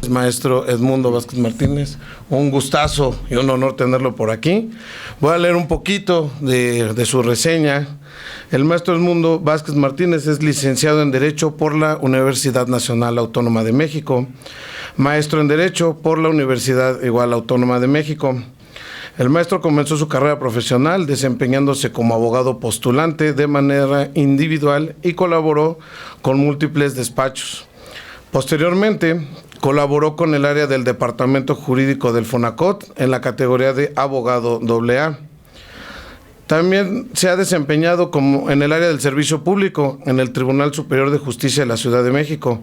Maestro Edmundo Vázquez Martínez, un gustazo y un honor tenerlo por aquí. Voy a leer un poquito de su reseña. El maestro Edmundo Vázquez Martínez es licenciado en Derecho por la Universidad Nacional Autónoma de México, maestro en Derecho por la Universidad igual Autónoma de México. El maestro comenzó su carrera profesional desempeñándose como abogado postulante de manera individual y colaboró con múltiples despachos. Posteriormente, colaboró con el área del Departamento Jurídico del Fonacot en la categoría de abogado AA. También se ha desempeñado como en el área del servicio público en el Tribunal Superior de Justicia de la Ciudad de México,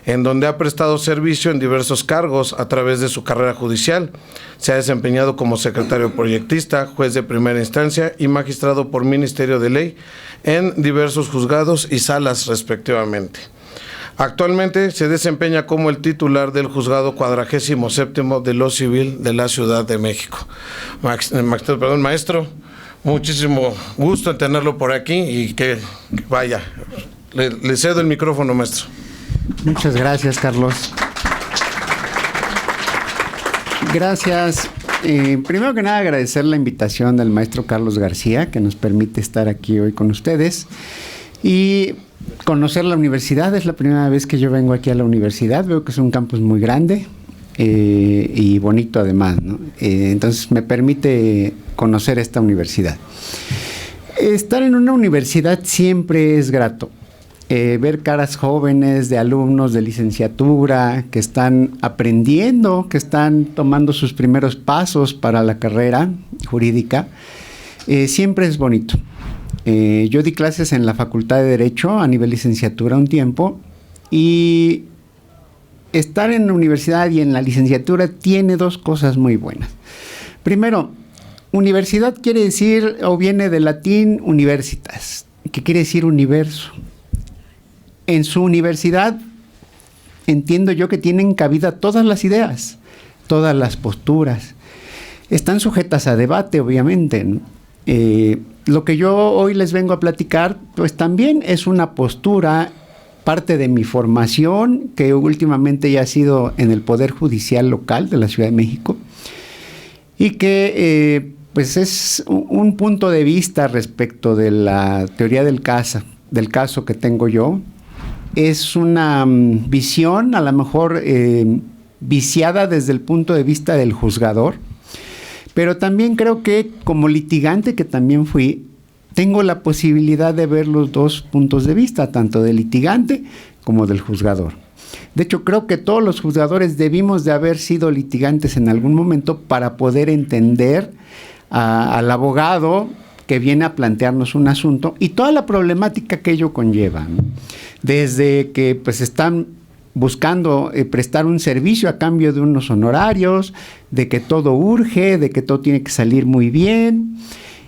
en donde ha prestado servicio en diversos cargos a través de su carrera judicial. Se ha desempeñado como secretario proyectista, juez de primera instancia y magistrado por Ministerio de Ley en diversos juzgados y salas respectivamente. Actualmente se desempeña como el titular del Juzgado 47º de lo Civil de la Ciudad de México. Maestro, muchísimo gusto en tenerlo por aquí y que vaya, le cedo el micrófono, maestro. Muchas gracias, Carlos. Gracias. Primero que nada, agradecer la invitación del maestro Carlos García, que nos permite estar aquí hoy con ustedes. Y conocer la universidad, es la primera vez que yo vengo aquí a la universidad. Veo que es un campus muy grande y bonito además, ¿no? Entonces me permite conocer esta universidad. Estar en una universidad siempre es grato. Ver caras jóvenes de alumnos de licenciatura que están aprendiendo, que están tomando sus primeros pasos para la carrera jurídica, siempre es bonito. Yo di clases en la Facultad de Derecho a nivel licenciatura un tiempo, y estar en la universidad y en la licenciatura tiene dos cosas muy buenas. Primero, universidad quiere decir, o viene del latín universitas, que quiere decir universo. En su universidad entiendo yo que tienen cabida todas las ideas, todas las posturas. Están sujetas a debate, obviamente, ¿no? Lo que yo hoy les vengo a platicar, pues también es una postura, parte de mi formación, que últimamente ya ha sido en el Poder Judicial local de la Ciudad de México, y que pues es un punto de vista respecto de la teoría del caso que tengo yo. Es una visión a lo mejor viciada desde el punto de vista del juzgador, pero también creo que como litigante, que también fui, tengo la posibilidad de ver los dos puntos de vista, tanto del litigante como del juzgador. De hecho, creo que todos los juzgadores debimos de haber sido litigantes en algún momento para poder entender al abogado que viene a plantearnos un asunto y toda la problemática que ello conlleva, ¿no? Desde que pues están buscando prestar un servicio a cambio de unos honorarios, de que todo urge, de que todo tiene que salir muy bien,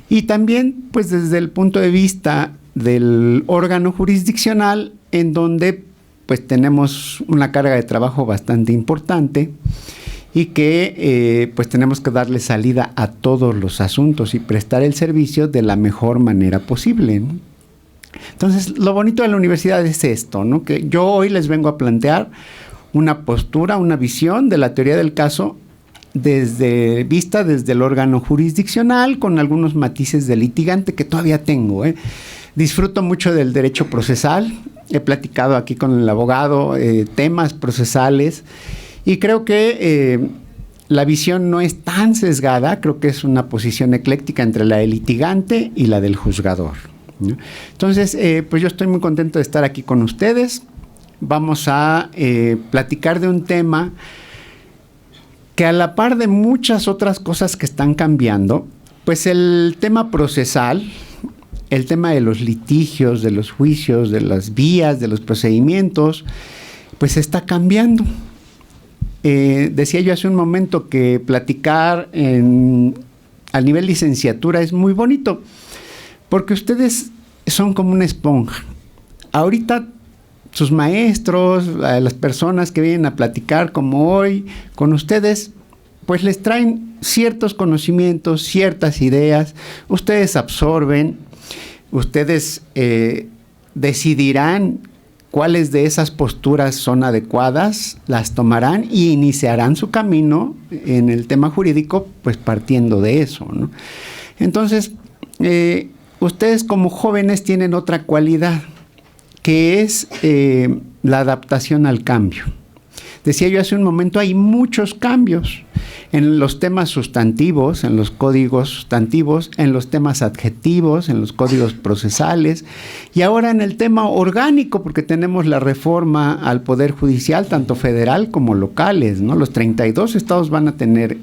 y también pues desde el punto de vista del órgano jurisdiccional, en donde pues tenemos una carga de trabajo bastante importante y que pues tenemos que darle salida a todos los asuntos y prestar el servicio de la mejor manera posible, ¿no? Entonces, lo bonito de la universidad es esto, ¿no? Que yo hoy les vengo a plantear una postura, una visión de la teoría del caso desde el órgano jurisdiccional, con algunos matices de litigante que todavía tengo, ¿eh? Disfruto mucho del derecho procesal, he platicado aquí con el abogado temas procesales, y creo que la visión no es tan sesgada, creo que es una posición ecléctica entre la del litigante y la del juzgador, ¿no? Entonces, pues yo estoy muy contento de estar aquí con ustedes. Vamos a platicar de un tema que, a la par de muchas otras cosas que están cambiando, pues el tema procesal, el tema de los litigios, de los juicios, de las vías, de los procedimientos, pues está cambiando. Decía yo hace un momento que platicar al nivel licenciatura es muy bonito, porque ustedes son como una esponja. Ahorita sus maestros, las personas que vienen a platicar como hoy con ustedes, pues les traen ciertos conocimientos, ciertas ideas, ustedes absorben, ustedes decidirán cuáles de esas posturas son adecuadas, las tomarán y iniciarán su camino en el tema jurídico, pues partiendo de eso, ¿no? Entonces, ustedes como jóvenes tienen otra cualidad, que es la adaptación al cambio. Decía yo hace un momento, hay muchos cambios en los temas sustantivos, en los códigos sustantivos, en los temas adjetivos, en los códigos procesales, y ahora en el tema orgánico, porque tenemos la reforma al Poder Judicial, tanto federal como locales, ¿no? Los 32 estados van a tener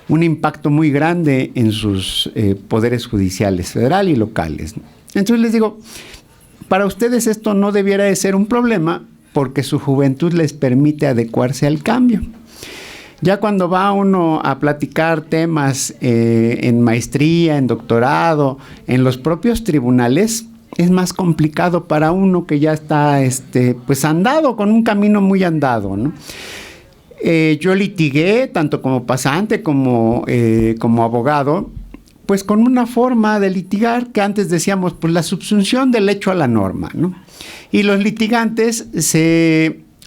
un impacto muy grande en sus poderes judiciales, federal y locales, ¿no? Entonces les digo, para ustedes esto no debiera de ser un problema, porque su juventud les permite adecuarse al cambio. Ya cuando va uno a platicar temas en maestría, en doctorado, en los propios tribunales, es más complicado para uno que ya está pues andado, con un camino muy andado, ¿no? Yo litigué, tanto como pasante como abogado, pues con una forma de litigar que antes decíamos, pues la subsunción del hecho a la norma, ¿no? Y los litigantes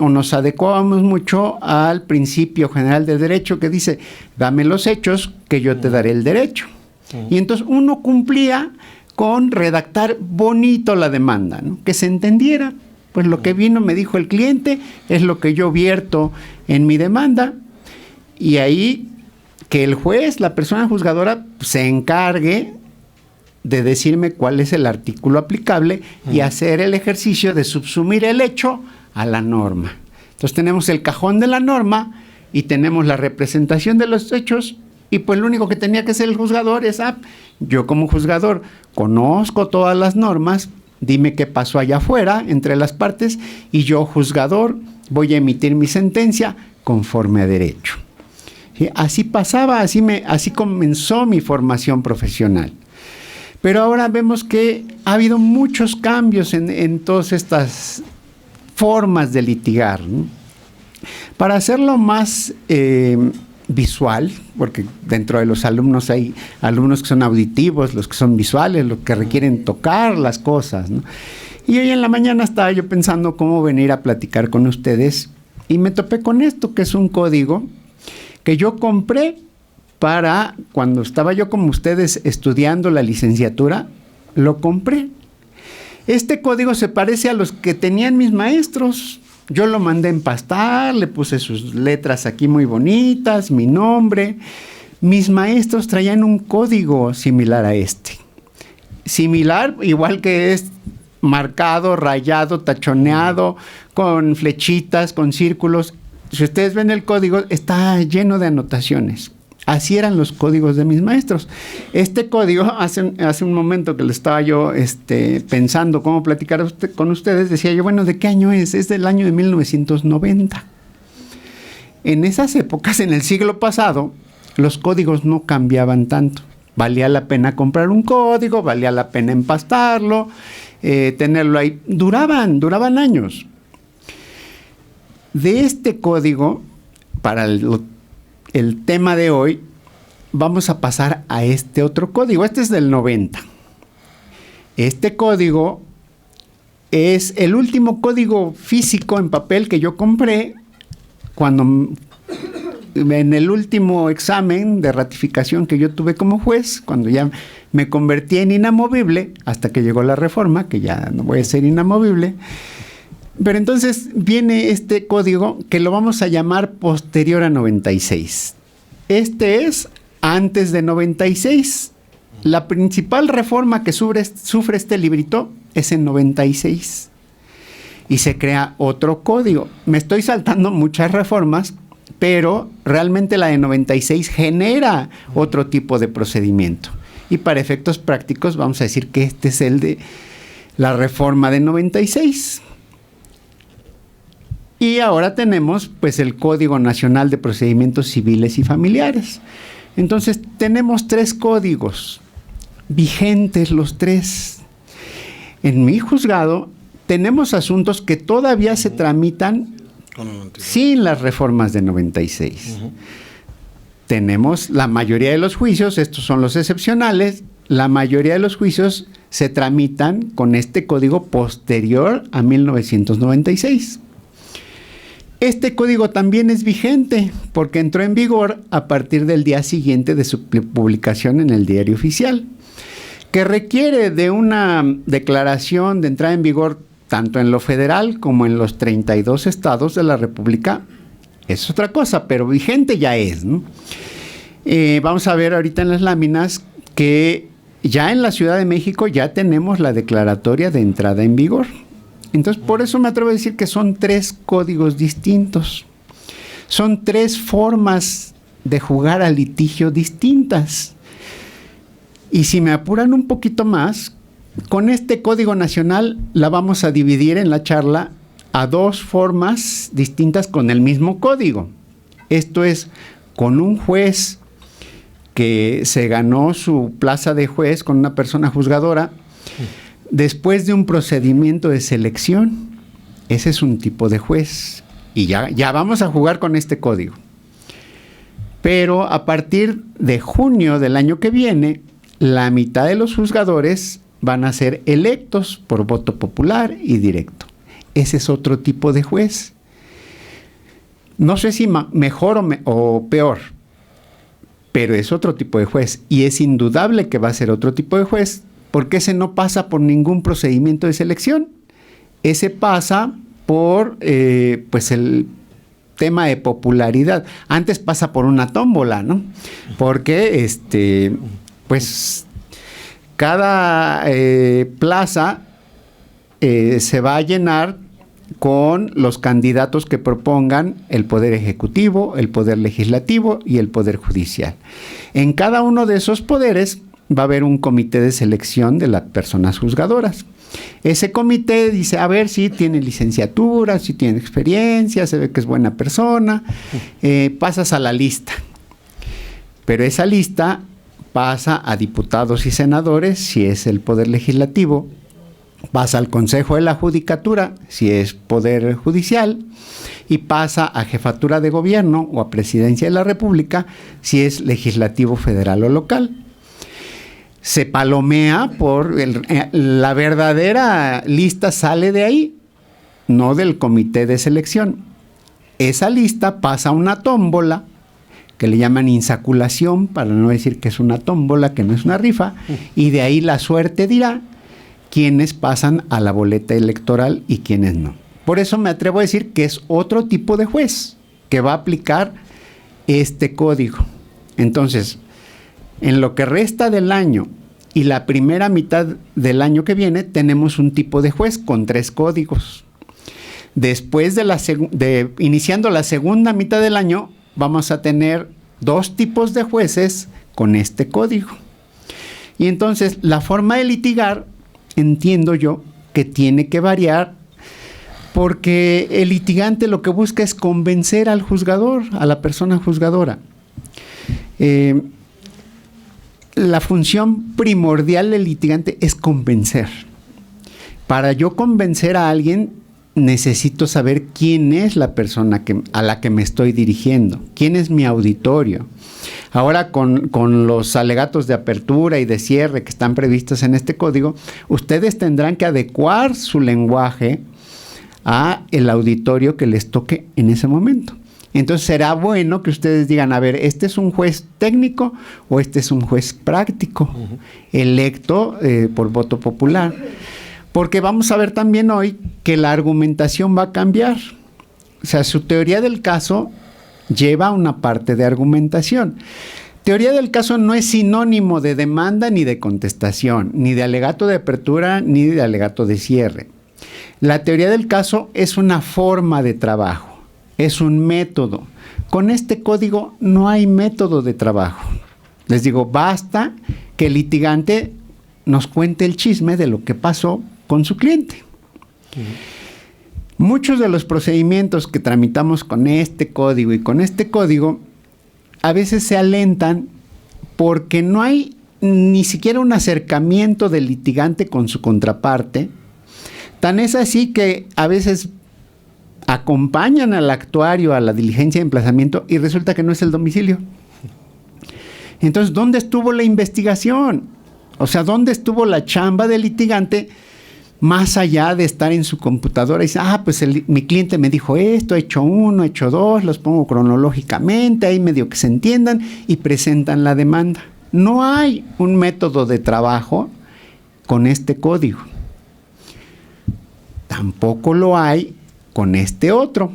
nos adecuamos mucho al principio general de derecho que dice, dame los hechos que yo te daré el derecho. Y entonces uno cumplía con redactar bonito la demanda, ¿no? Que se entendiera, pues lo que vino me dijo el cliente es lo que yo vierto en mi demanda, y ahí que el juez, la persona juzgadora, se encargue de decirme cuál es el artículo aplicable y hacer el ejercicio de subsumir el hecho a la norma. Entonces tenemos el cajón de la norma y tenemos la representación de los hechos, y pues lo único que tenía que hacer el juzgador es, yo como juzgador conozco todas las normas, dime qué pasó allá afuera entre las partes, y yo, juzgador, voy a emitir mi sentencia conforme a derecho. ¿Sí? Así pasaba, así comenzó mi formación profesional. Pero ahora vemos que ha habido muchos cambios en todas estas formas de litigar, ¿no? Para hacerlo más visual, porque dentro de los alumnos hay alumnos que son auditivos, los que son visuales, los que requieren tocar las cosas, ¿no? Y hoy en la mañana estaba yo pensando cómo venir a platicar con ustedes, y me topé con esto, que es un código que yo compré para cuando estaba yo como ustedes estudiando la licenciatura, lo compré. Este código se parece a los que tenían mis maestros. Yo lo mandé empastar, le puse sus letras aquí muy bonitas, mi nombre. Mis maestros traían un código similar a este. Similar, igual que es marcado, rayado, tachoneado, con flechitas, con círculos. Si ustedes ven el código, está lleno de anotaciones. Así eran los códigos de mis maestros. Este código, hace un momento que le estaba yo pensando cómo platicar con ustedes, decía yo, bueno, ¿de qué año es? Es del año de 1990. En esas épocas, en el siglo pasado, los códigos no cambiaban tanto. Valía la pena comprar un código, valía la pena empastarlo, tenerlo ahí. Duraban años. De este código, para el tema de hoy, vamos a pasar a este otro código. Este es del 90. Este código es el último código físico en papel que yo compré cuando en el último examen de ratificación que yo tuve como juez, cuando ya me convertí en inamovible, hasta que llegó la reforma, que ya no voy a ser inamovible. Pero entonces viene este código que lo vamos a llamar posterior a 96. Este es antes de 96. La principal reforma que sufre este librito es en 96. Y se crea otro código. Me estoy saltando muchas reformas, pero realmente la de 96 genera otro tipo de procedimiento. Y para efectos prácticos vamos a decir que este es el de la reforma de 96. Y ahora tenemos pues el Código Nacional de Procedimientos Civiles y Familiares. Entonces tenemos 3 códigos vigentes, los 3. En mi juzgado tenemos asuntos que todavía se tramitan sin las reformas de 96. Tenemos la mayoría de los juicios, estos son los excepcionales, la mayoría de los juicios se tramitan con este código posterior a 1996. Este código también es vigente porque entró en vigor a partir del día siguiente de su publicación en el Diario Oficial, que requiere de una declaración de entrada en vigor tanto en lo federal como en los 32 estados de la República. Es otra cosa, pero vigente ya es, ¿no? Vamos a ver ahorita en las láminas que ya en la Ciudad de México ya tenemos la declaratoria de entrada en vigor. Entonces, por eso me atrevo a decir que son 3 códigos distintos. Son 3 formas de jugar al litigio distintas. Y si me apuran un poquito más, con este Código Nacional la vamos a dividir en la charla a 2 formas distintas con el mismo código. Esto es, con un juez que se ganó su plaza de juez con una persona juzgadora, después de un procedimiento de selección. Ese es un tipo de juez. Y ya vamos a jugar con este código. Pero a partir de junio del año que viene, la mitad de los juzgadores van a ser electos por voto popular y directo. Ese es otro tipo de juez. No sé si mejor o peor, pero es otro tipo de juez. Y es indudable que va a ser otro tipo de juez, porque ese no pasa por ningún procedimiento de selección. Ese pasa por pues el tema de popularidad. Antes pasa por una tómbola, ¿no? Porque pues cada plaza se va a llenar con los candidatos que propongan el Poder Ejecutivo, el Poder Legislativo y el Poder Judicial. En cada uno de esos poderes va a haber un comité de selección de las personas juzgadoras. Ese comité dice, a ver si tiene licenciatura, si tiene experiencia, se ve que es buena persona, pasas a la lista. Pero esa lista pasa a diputados y senadores, si es el Poder Legislativo, pasa al Consejo de la Judicatura, si es Poder Judicial, y pasa a Jefatura de Gobierno o a Presidencia de la República, si es Legislativo Federal o local. Se palomea por la verdadera lista, sale de ahí, no del comité de selección. Esa lista pasa a una tómbola, que le llaman insaculación, para no decir que es una tómbola, que no es una rifa, y de ahí la suerte dirá quiénes pasan a la boleta electoral y quiénes no. Por eso me atrevo a decir que es otro tipo de juez que va a aplicar este código. Entonces, en lo que resta del año y la primera mitad del año que viene, tenemos un tipo de juez con 3 códigos. Después de iniciando la segunda mitad del año, vamos a tener 2 tipos de jueces con este código. Y entonces, la forma de litigar, entiendo yo, que tiene que variar, porque el litigante lo que busca es convencer al juzgador, a la persona juzgadora. La función primordial del litigante es convencer. Para yo convencer a alguien, necesito saber quién es la persona a la que me estoy dirigiendo, quién es mi auditorio. Ahora, con los alegatos de apertura y de cierre que están previstos en este código, ustedes tendrán que adecuar su lenguaje a el auditorio que les toque en ese momento. Entonces será bueno que ustedes digan, a ver, ¿este es un juez técnico o este es un juez práctico, electo por voto popular? Porque vamos a ver también hoy que la argumentación va a cambiar. O sea, su teoría del caso lleva una parte de argumentación. Teoría del caso no es sinónimo de demanda ni de contestación, ni de alegato de apertura ni de alegato de cierre. La teoría del caso es una forma de trabajo, es un método. Con este código no hay método de trabajo. Les digo, basta que el litigante nos cuente el chisme de lo que pasó con su cliente. Muchos de los procedimientos que tramitamos con este código y con este código a veces se alentan porque no hay ni siquiera un acercamiento del litigante con su contraparte. Tan es así que a veces acompañan al actuario a la diligencia de emplazamiento y resulta que no es el domicilio. Entonces, ¿dónde estuvo la investigación? O sea, ¿dónde estuvo la chamba del litigante más allá de estar en su computadora y dice, pues mi cliente me dijo esto, he hecho 1, he hecho 2, los pongo cronológicamente, ahí medio que se entiendan y presentan la demanda? No hay un método de trabajo con este código. Tampoco lo hay con este otro.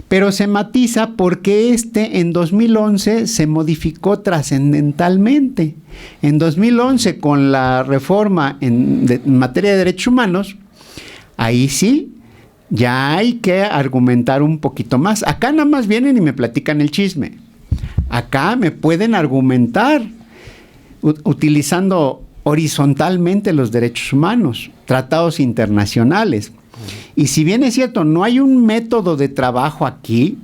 Pero se matiza porque en 2011 se modificó trascendentalmente. En 2011, con la reforma en materia de derechos humanos, ahí sí, ya hay que argumentar un poquito más. Acá nada más vienen y me platican el chisme. Acá me pueden argumentar utilizando horizontalmente los derechos humanos, tratados internacionales. Y si bien es cierto, no hay un método de trabajo aquí,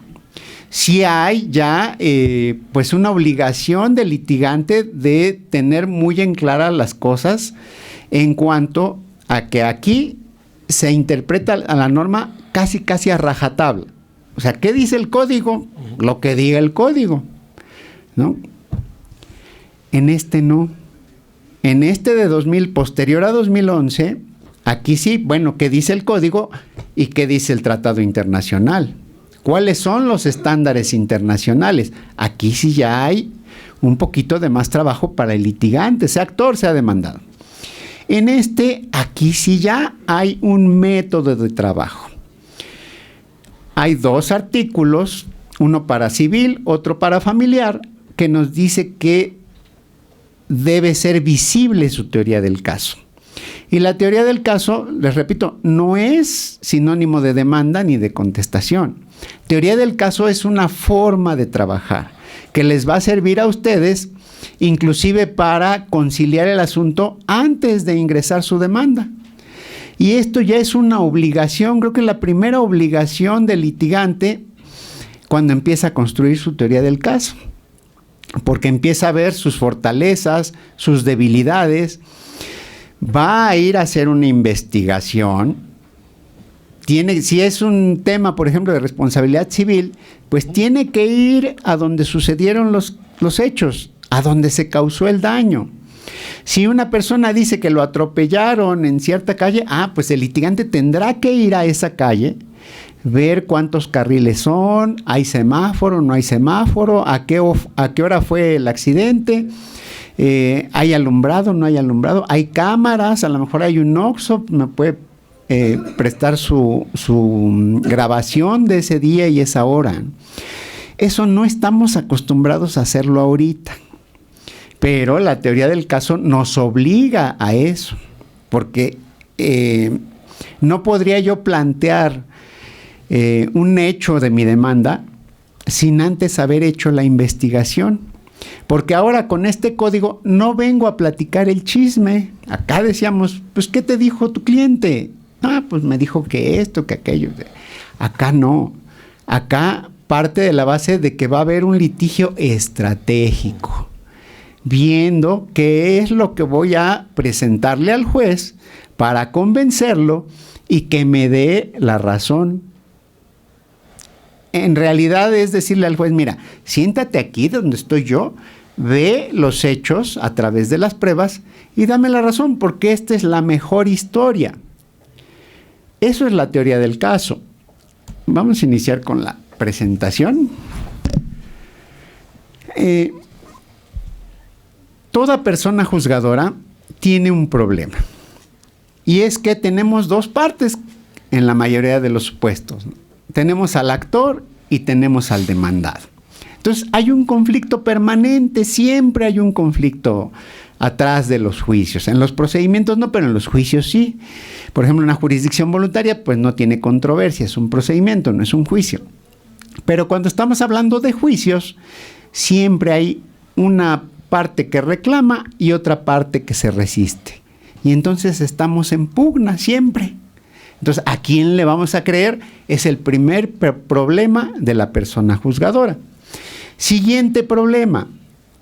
sí hay ya pues una obligación del litigante de tener muy en clara las cosas en cuanto a que aquí se interpreta a la norma casi a rajatabla. O sea, ¿qué dice el código? Lo que diga el código, ¿no? En este no. En este de 2000, posterior a 2011, aquí sí, bueno, ¿qué dice el código y qué dice el tratado internacional? ¿Cuáles son los estándares internacionales? Aquí sí ya hay un poquito de más trabajo para el litigante, sea actor, sea demandado. En aquí sí ya hay un método de trabajo. Hay 2 artículos, uno para civil, otro para familiar, que nos dice que debe ser visible su teoría del caso. Y la teoría del caso, les repito, no es sinónimo de demanda ni de contestación. Teoría del caso es una forma de trabajar que les va a servir a ustedes inclusive para conciliar el asunto antes de ingresar su demanda. Y esto ya es una obligación, creo que la primera obligación del litigante cuando empieza a construir su teoría del caso, porque empieza a ver sus fortalezas, sus debilidades, va a ir a hacer una investigación. Si es un tema, por ejemplo, de responsabilidad civil, pues tiene que ir a donde sucedieron los hechos, a donde se causó el daño. Si una persona dice que lo atropellaron en cierta calle, pues el litigante tendrá que ir a esa calle, ver cuántos carriles son, hay semáforo, no hay semáforo, a qué hora fue el accidente, hay alumbrado, no hay alumbrado, hay cámaras, a lo mejor hay un OXXO, me puede prestar su grabación de ese día y esa hora. Eso no estamos acostumbrados a hacerlo ahorita, pero la teoría del caso nos obliga a eso, porque no podría yo plantear un hecho de mi demanda sin antes haber hecho la investigación. Porque ahora con este código no vengo a platicar el chisme. Acá decíamos, pues, ¿qué te dijo tu cliente? Pues me dijo que esto, que aquello. Acá no. Acá parte de la base de que va a haber un litigio estratégico, viendo qué es lo que voy a presentarle al juez para convencerlo y que me dé la razón. En realidad es decirle al juez, mira, siéntate aquí donde estoy yo, ve los hechos a través de las pruebas y dame la razón, porque esta es la mejor historia. Eso es la teoría del caso. Vamos a iniciar con la presentación. Toda persona juzgadora tiene un problema, y es que tenemos 2 partes en la mayoría de los supuestos, ¿no? Tenemos al actor y tenemos al demandado. Entonces hay un conflicto permanente, siempre hay un conflicto atrás de los juicios. En los procedimientos no, pero en los juicios sí. Por ejemplo, una jurisdicción voluntaria pues no tiene controversia, es un procedimiento, no es un juicio. Pero cuando estamos hablando de juicios, siempre hay una parte que reclama y otra parte que se resiste. Y entonces estamos en pugna siempre. Entonces, ¿a quién le vamos a creer? Es el primer problema de la persona juzgadora. Siguiente problema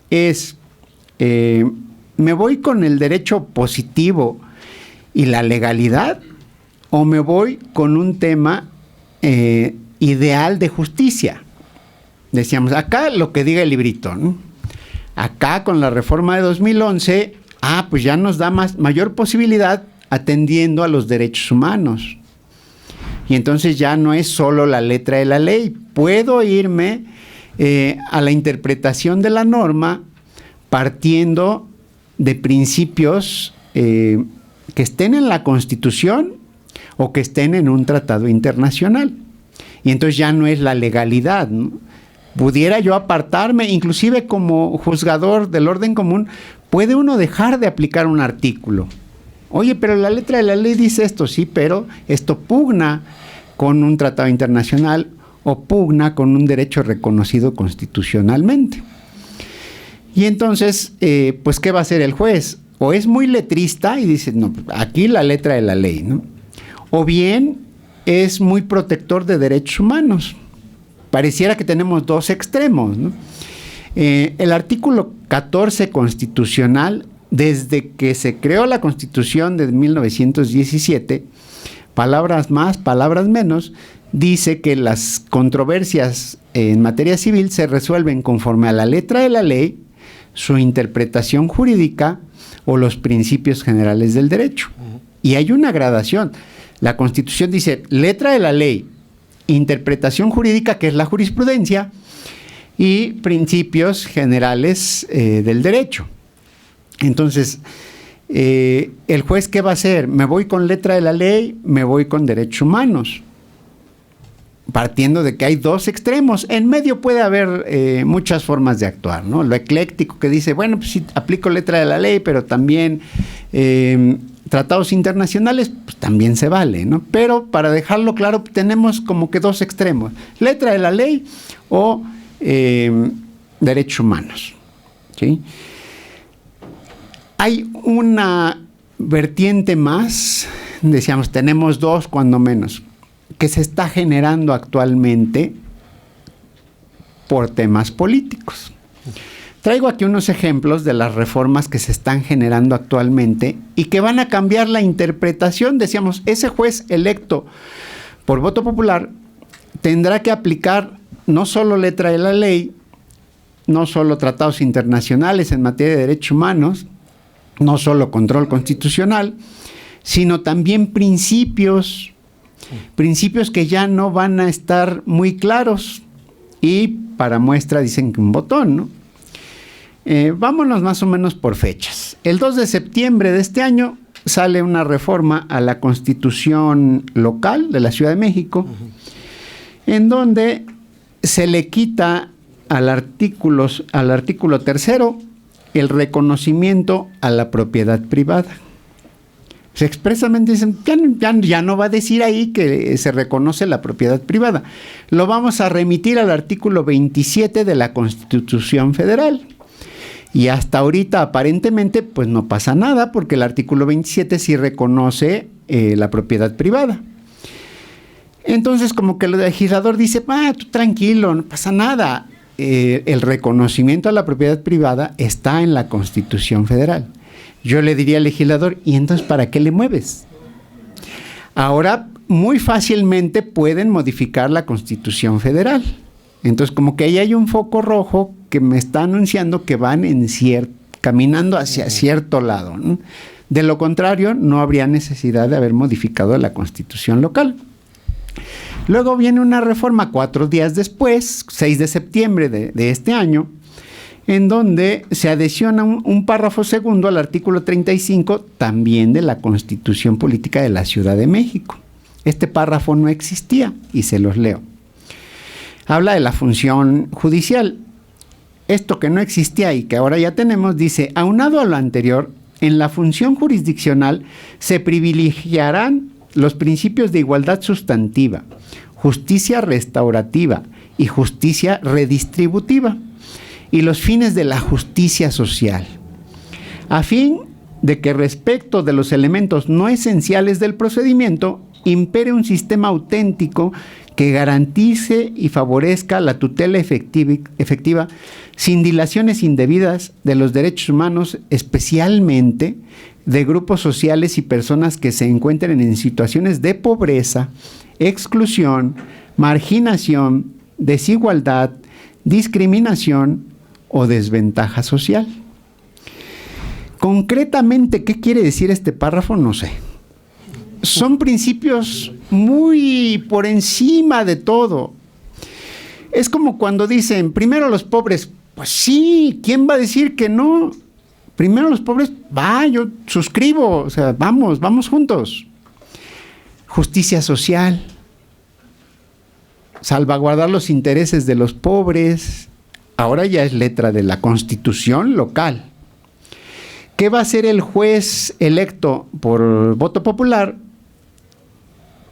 es, ¿me voy con el derecho positivo y la legalidad o me voy con un tema ideal de justicia? Decíamos, acá lo que diga el librito, ¿no? Acá con la reforma de 2011 pues ya nos da mayor posibilidad atendiendo a los derechos humanos. Y entonces ya no es solo la letra de la ley. Puedo irme a la interpretación de la norma partiendo de principios que estén en la Constitución o que estén en un tratado internacional. Y entonces ya no es la legalidad, ¿no? Pudiera yo apartarme, inclusive como juzgador del orden común, puede uno dejar de aplicar un artículo. Oye, pero la letra de la ley dice esto, sí, pero esto pugna con un tratado internacional o pugna con un derecho reconocido constitucionalmente. Y entonces, pues, ¿qué va a hacer el juez? O es muy letrista y dice, no, aquí la letra de la ley, ¿no? O bien es muy protector de derechos humanos. Pareciera que tenemos dos extremos, ¿no? El artículo 14 constitucional, desde que se creó la Constitución de 1917, palabras más, palabras menos, dice que las controversias en materia civil se resuelven conforme a la letra de la ley, su interpretación jurídica o los principios generales del derecho. Y hay una gradación. La Constitución dice letra de la ley, interpretación jurídica, que es la jurisprudencia, y principios generales del derecho. Entonces, el juez, ¿qué va a hacer? ¿Me voy con letra de la ley? ¿Me voy con derechos humanos? Partiendo de que hay dos extremos. En medio puede haber muchas formas de actuar, ¿no? Lo ecléctico, que dice, bueno, pues sí, aplico letra de la ley, pero también tratados internacionales, pues también se vale, ¿no? Pero para dejarlo claro, tenemos como que dos extremos: letra de la ley o derechos humanos, ¿sí? Hay una vertiente más, decíamos, tenemos dos cuando menos, que se está generando actualmente por temas políticos. Traigo aquí unos ejemplos de las reformas que se están generando actualmente y que van a cambiar la interpretación. Decíamos, ese juez electo por voto popular tendrá que aplicar no solo letra de la ley, no solo tratados internacionales en materia de derechos humanos, no solo control constitucional, sino también principios que ya no van a estar muy claros. Y para muestra dicen que un botón, ¿no? Vámonos más o menos por fechas. El 2 de septiembre de este año sale una reforma a la Constitución local de la Ciudad de México, en donde se le quita al artículo tercero el reconocimiento a la propiedad privada. Se expresamente dicen, ya no va a decir ahí que se reconoce la propiedad privada. Lo vamos a remitir al artículo 27 de la Constitución Federal. Y hasta ahorita aparentemente pues no pasa nada, porque el artículo 27 sí reconoce la propiedad privada. Entonces como que el legislador dice, tú tranquilo, no pasa nada. El reconocimiento a la propiedad privada está en la Constitución Federal. Yo le diría al legislador, ¿y entonces para qué le mueves? Ahora muy fácilmente pueden modificar la Constitución Federal. Entonces como que ahí hay un foco rojo que me está anunciando que van caminando hacia cierto lado, ¿no? De lo contrario, no habría necesidad de haber modificado la Constitución local. Luego viene una reforma 4 días después, 6 de septiembre de este año, en donde se adhesiona un párrafo segundo al artículo 35 también de la Constitución Política de la Ciudad de México. Este párrafo no existía y se los leo. Habla de la función judicial. Esto que no existía y que ahora ya tenemos, dice, aunado a lo anterior, en la función jurisdiccional se privilegiarán los principios de igualdad sustantiva, justicia restaurativa y justicia redistributiva, y los fines de la justicia social, a fin de que respecto de los elementos no esenciales del procedimiento impere un sistema auténtico que garantice y favorezca la tutela efectiva sin dilaciones indebidas de los derechos humanos, especialmente de grupos sociales y personas que se encuentren en situaciones de pobreza, exclusión, marginación, desigualdad, discriminación o desventaja social. Concretamente, ¿qué quiere decir este párrafo? No sé. Son principios muy por encima de todo. Es como cuando dicen, primero los pobres. Pues sí, ¿quién va a decir que no? Primero los pobres, yo suscribo, o sea, vamos juntos. Justicia social, salvaguardar los intereses de los pobres, ahora ya es letra de la Constitución local. ¿Qué va a hacer el juez electo por voto popular?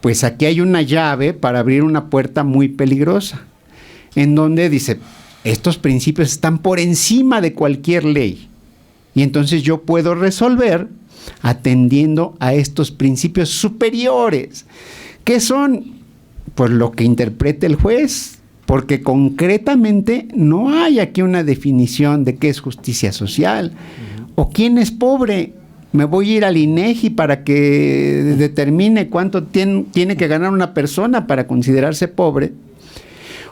Pues aquí hay una llave para abrir una puerta muy peligrosa, en donde dice, estos principios están por encima de cualquier ley. Y entonces yo puedo resolver atendiendo a estos principios superiores, que son pues lo que interprete el juez, porque concretamente no hay aquí una definición de qué es justicia social o quién es pobre. Me voy a ir al INEGI para que determine cuánto tiene que ganar una persona para considerarse pobre,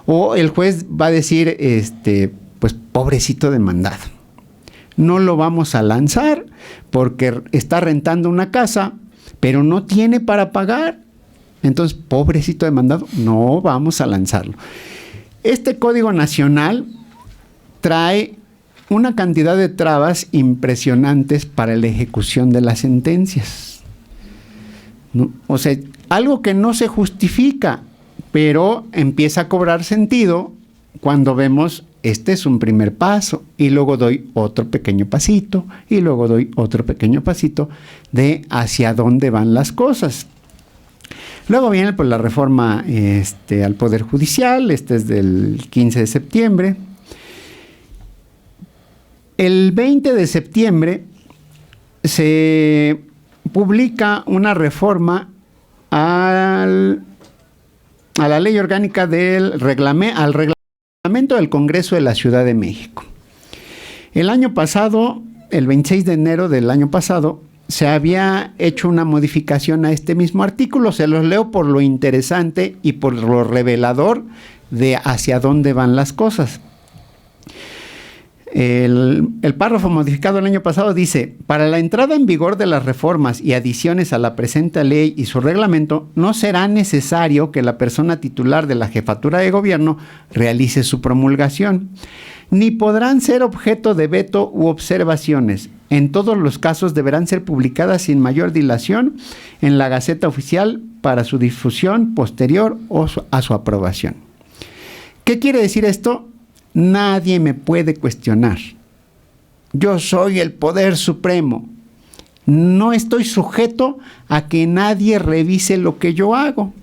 o el juez va a decir pues pobrecito demandado. No lo vamos a lanzar porque está rentando una casa, pero no tiene para pagar. Entonces, pobrecito demandado, no vamos a lanzarlo. Este Código Nacional trae una cantidad de trabas impresionantes para la ejecución de las sentencias, ¿no? O sea, algo que no se justifica, pero empieza a cobrar sentido cuando vemos, este es un primer paso, y luego doy otro pequeño pasito, y luego doy otro pequeño pasito de hacia dónde van las cosas. Luego viene pues la reforma al Poder Judicial, este es del 15 de septiembre. El 20 de septiembre se publica una reforma a la ley orgánica al reglamento del Congreso de la Ciudad de México. El año pasado, el 26 de enero del año pasado, se había hecho una modificación a este mismo artículo. Se los leo por lo interesante y por lo revelador de hacia dónde van las cosas. El párrafo modificado el año pasado dice: para la entrada en vigor de las reformas y adiciones a la presente ley y su reglamento, no será necesario que la persona titular de la jefatura de gobierno realice su promulgación, ni podrán ser objeto de veto u observaciones. En todos los casos deberán ser publicadas sin mayor dilación en la Gaceta Oficial para su difusión posterior a su aprobación. ¿Qué quiere decir esto? Nadie me puede cuestionar. Yo soy el poder supremo. No estoy sujeto a que nadie revise lo que yo hago.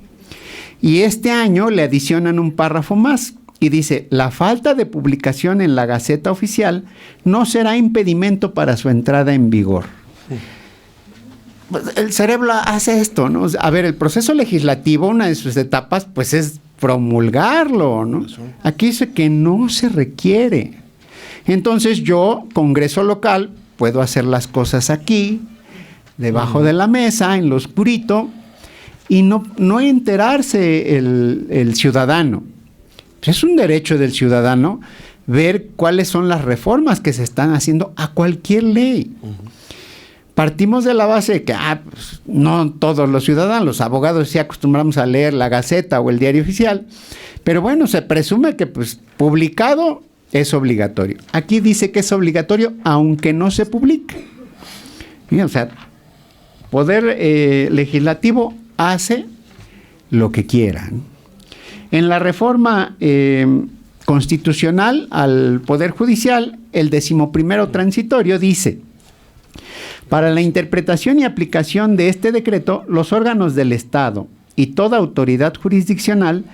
Y este año le adicionan un párrafo más y dice: la falta de publicación en la Gaceta Oficial no será impedimento para su entrada en vigor. El cerebro hace esto, ¿no? A ver, el proceso legislativo, una de sus etapas, pues es promulgarlo, ¿no? Aquí dice que no se requiere. Entonces yo, Congreso local, puedo hacer las cosas aquí, debajo de la mesa, en lo oscurito, y no enterarse el ciudadano. Es un derecho del ciudadano ver cuáles son las reformas que se están haciendo a cualquier ley. Partimos de la base de que pues, no todos los ciudadanos, los abogados sí acostumbramos a leer la Gaceta o el Diario Oficial, pero bueno, se presume que pues publicado es obligatorio. Aquí dice que es obligatorio aunque no se publique. O sea, poder legislativo hace lo que quiera, ¿no? En la reforma constitucional al Poder Judicial, el 11º transitorio dice: para la interpretación y aplicación de este decreto, los órganos del Estado y toda autoridad jurisdiccional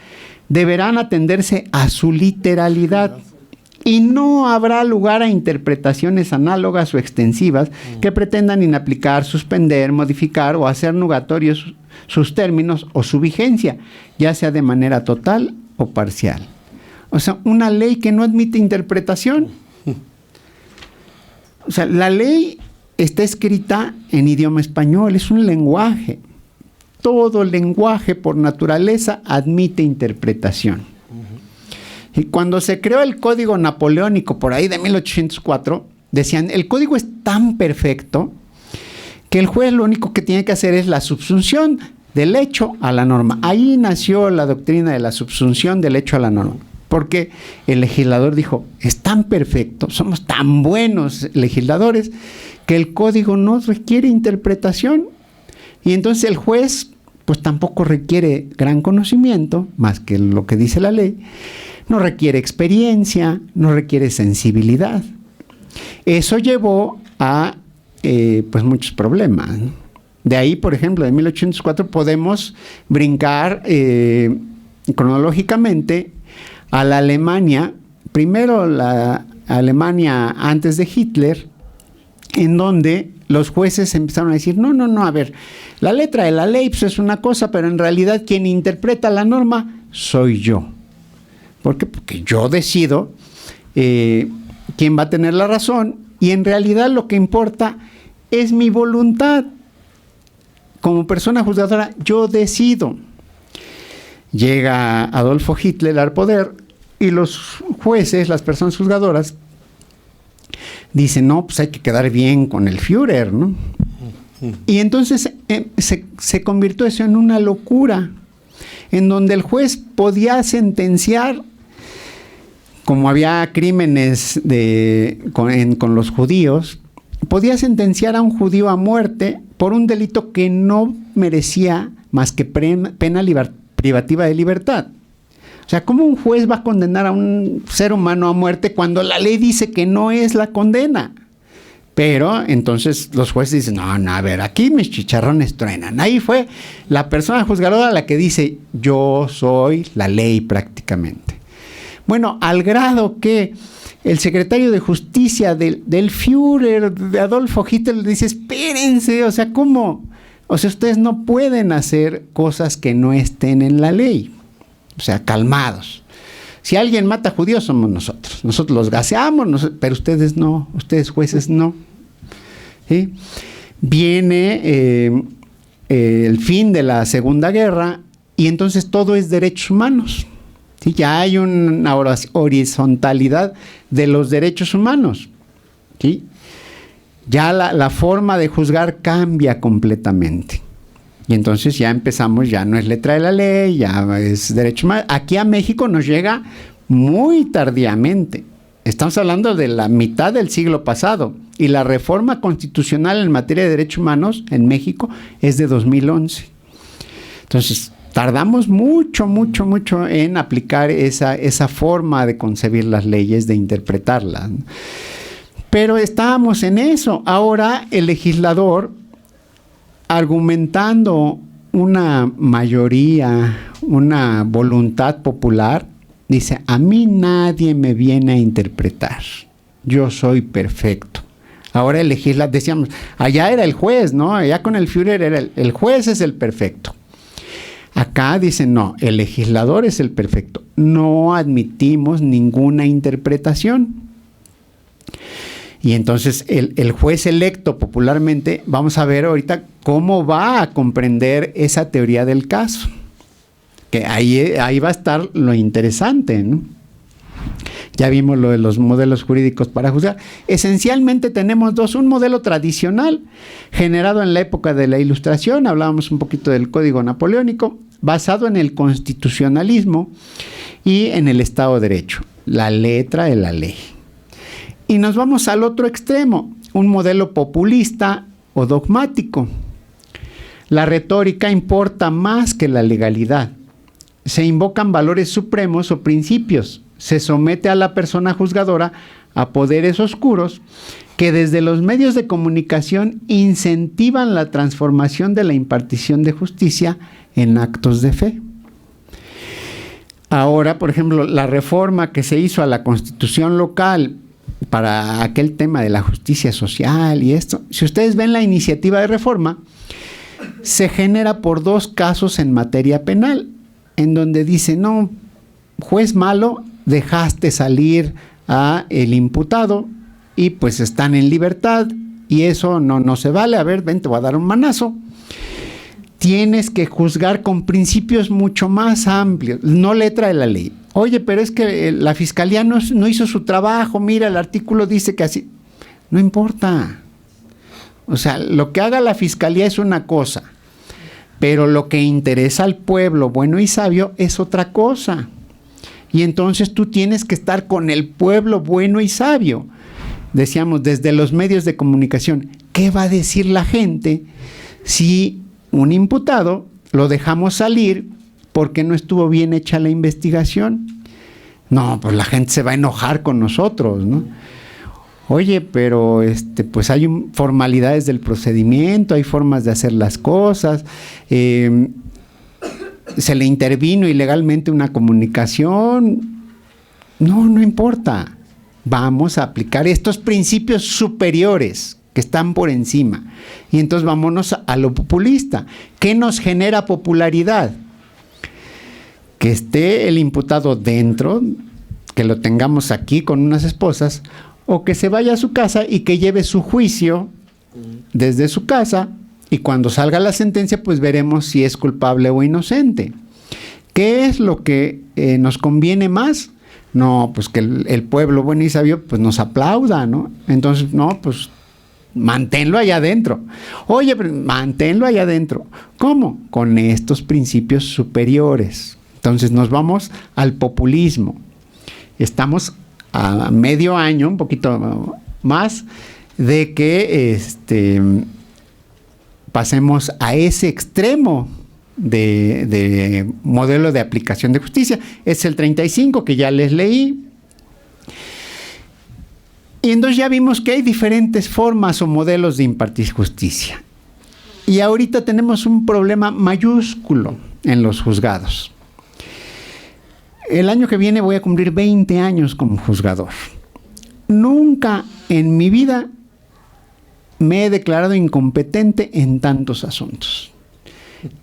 deberán atenderse a su literalidad y no habrá lugar a interpretaciones análogas o extensivas que pretendan inaplicar, suspender, modificar o hacer nugatorios sus términos o su vigencia, ya sea de manera total o parcial. O sea, una ley que no admite interpretación. O sea, la ley está escrita en idioma español, es un lenguaje. Todo lenguaje por naturaleza admite interpretación. Y cuando se creó el Código Napoleónico por ahí de 1804, Decían, el código es tan perfecto que el juez lo único que tiene que hacer es la subsunción del hecho a la norma. Ahí nació la doctrina de la subsunción del hecho a la norma, porque el legislador dijo, es tan perfecto, somos tan buenos legisladores, que el código no requiere interpretación, y entonces el juez pues tampoco requiere gran conocimiento, más que lo que dice la ley, no requiere experiencia, no requiere sensibilidad. Eso llevó a pues muchos problemas, ¿no? De ahí, por ejemplo, de 1804 podemos brincar cronológicamente a la Alemania, primero la Alemania antes de Hitler, en donde los jueces empezaron a decir, no, a ver, la letra de la ley pues, es una cosa, pero en realidad quien interpreta la norma soy yo. ¿Por qué? Porque yo decido quién va a tener la razón, y en realidad lo que importa es mi voluntad. Como persona juzgadora, yo decido. Llega Adolfo Hitler al poder y los jueces, las personas juzgadoras, dicen, no, pues hay que quedar bien con el Führer, ¿no? Y entonces se convirtió eso en una locura, en donde el juez podía como había crímenes con los judíos, podía sentenciar a un judío a muerte por un delito que no merecía más que pena privativa de libertad. O sea, ¿cómo un juez va a condenar a un ser humano a muerte cuando la ley dice que no es la condena? Pero entonces los jueces dicen, no, a ver, aquí mis chicharrones truenan. Ahí fue la persona juzgadora la que dice, yo soy la ley prácticamente. Bueno, al grado que el secretario de Justicia del Führer, de Adolfo Hitler, le dice, espérense, o sea, ¿cómo? O sea, ustedes no pueden hacer cosas que no estén en la ley. O sea, calmados. Si alguien mata a judíos, somos nosotros. Nosotros los gaseamos, pero ustedes no, ustedes jueces no. ¿Sí? Viene el fin de la Segunda Guerra y entonces todo es derechos humanos. ¿Sí? Ya hay una horizontalidad de los derechos humanos. ¿Sí? Ya la forma de juzgar cambia completamente. Y entonces ya empezamos, ya no es letra de la ley, ya es derecho humano. Aquí a México nos llega muy tardíamente. Estamos hablando de la mitad del siglo pasado. Y la reforma constitucional en materia de derechos humanos en México es de 2011. Entonces, tardamos mucho en aplicar esa forma de concebir las leyes, de interpretarlas. Pero estábamos en eso. Ahora el legislador, argumentando una mayoría, una voluntad popular, dice, a mí nadie me viene a interpretar. Yo soy perfecto. Ahora el legislador, decíamos, allá era el juez, ¿no? Allá con el Führer era el juez es el perfecto. Acá dicen, no, el legislador es el perfecto. No admitimos ninguna interpretación. Y entonces el juez electo popularmente, vamos a ver ahorita cómo va a comprender esa teoría del caso. Que ahí va a estar lo interesante, ¿no? Ya vimos lo de los modelos jurídicos para juzgar. Esencialmente tenemos dos. Un modelo tradicional, generado en la época de la Ilustración, hablábamos un poquito del Código Napoleónico, basado en el constitucionalismo y en el Estado de Derecho, la letra de la ley. Y nos vamos al otro extremo, un modelo populista o dogmático. La retórica importa más que la legalidad. Se invocan valores supremos o principios. Se somete a la persona juzgadora a poderes oscuros que desde los medios de comunicación incentivan la transformación de la impartición de justicia en actos de fe. Ahora, por ejemplo, la reforma que se hizo a la Constitución local para aquel tema de la justicia social y esto, si ustedes ven la iniciativa de reforma, se genera por dos casos en materia penal, en donde dice, no, juez malo, dejaste salir a el imputado y pues están en libertad y eso no se vale, a ver, ven, te voy a dar un manazo. Tienes que juzgar con principios mucho más amplios, no letra de la ley. Oye, pero es que la fiscalía no hizo su trabajo, mira, el artículo dice que así. No importa. O sea, lo que haga la fiscalía es una cosa, pero lo que interesa al pueblo bueno y sabio es otra cosa. Y entonces tú tienes que estar con el pueblo bueno y sabio. Decíamos, desde los medios de comunicación, ¿qué va a decir la gente si un imputado lo dejamos salir porque no estuvo bien hecha la investigación? No, pues la gente se va a enojar con nosotros, ¿no? Oye, pero pues hay formalidades del procedimiento, hay formas de hacer las cosas, se le intervino ilegalmente una comunicación. No importa. Vamos a aplicar estos principios superiores que están por encima. Y entonces vámonos a lo populista. ¿Qué nos genera popularidad? Que esté el imputado dentro, que lo tengamos aquí con unas esposas, o que se vaya a su casa y que lleve su juicio desde su casa, y cuando salga la sentencia pues veremos si es culpable o inocente. ¿Qué es lo que nos conviene más? No, pues que el pueblo bueno y sabio pues nos aplauda, ¿no? Entonces, no, pues manténlo allá adentro. Oye, pero manténlo allá adentro. ¿Cómo? Con estos principios superiores. Entonces nos vamos al populismo. Estamos a medio año, un poquito más, de que pasemos a ese extremo de modelo de aplicación de justicia. Es el 35 que ya les leí. Y entonces ya vimos que hay diferentes formas o modelos de impartir justicia. Y ahorita tenemos un problema mayúsculo en los juzgados. El año que viene voy a cumplir 20 años como juzgador. Nunca en mi vida me he declarado incompetente en tantos asuntos.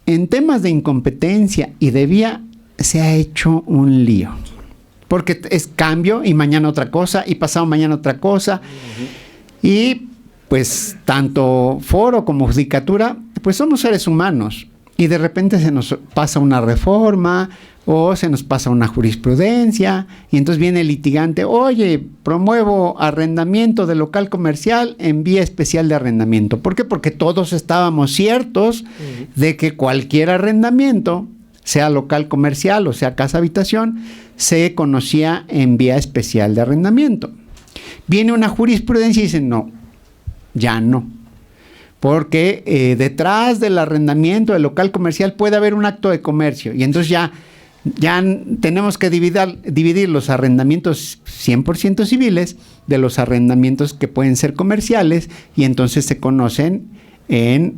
En temas de incompetencia y de vía se ha hecho un lío. Porque es cambio y mañana otra cosa y pasado mañana otra cosa. Y pues tanto foro como judicatura, pues somos seres humanos. Y de repente se nos pasa una reforma o se nos pasa una jurisprudencia y entonces viene el litigante, oye, promuevo arrendamiento de local comercial en vía especial de arrendamiento. ¿Por qué? Porque todos estábamos ciertos de que cualquier arrendamiento, sea local comercial o sea casa habitación, se conocía en vía especial de arrendamiento. Viene una jurisprudencia y dice, no, ya no. Porque detrás del arrendamiento del local comercial puede haber un acto de comercio y entonces ya tenemos que dividir los arrendamientos 100% civiles de los arrendamientos que pueden ser comerciales y entonces se conocen en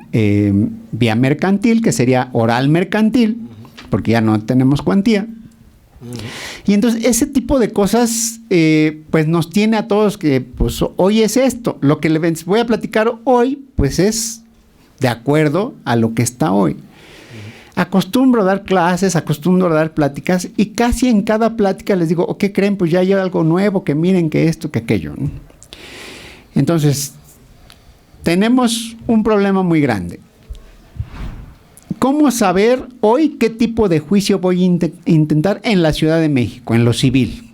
vía mercantil, que sería oral mercantil, porque ya no tenemos cuantía. Y entonces ese tipo de cosas pues nos tiene a todos que pues hoy es esto. Lo que les voy a platicar hoy pues es de acuerdo a lo que está hoy. Acostumbro a dar clases, acostumbro a dar pláticas y casi en cada plática les digo, ¿qué creen? Pues ya hay algo nuevo, que miren, que esto, que aquello, ¿no? Entonces, tenemos un problema muy grande. ¿Cómo saber hoy qué tipo de juicio voy a intentar en la Ciudad de México, en lo civil?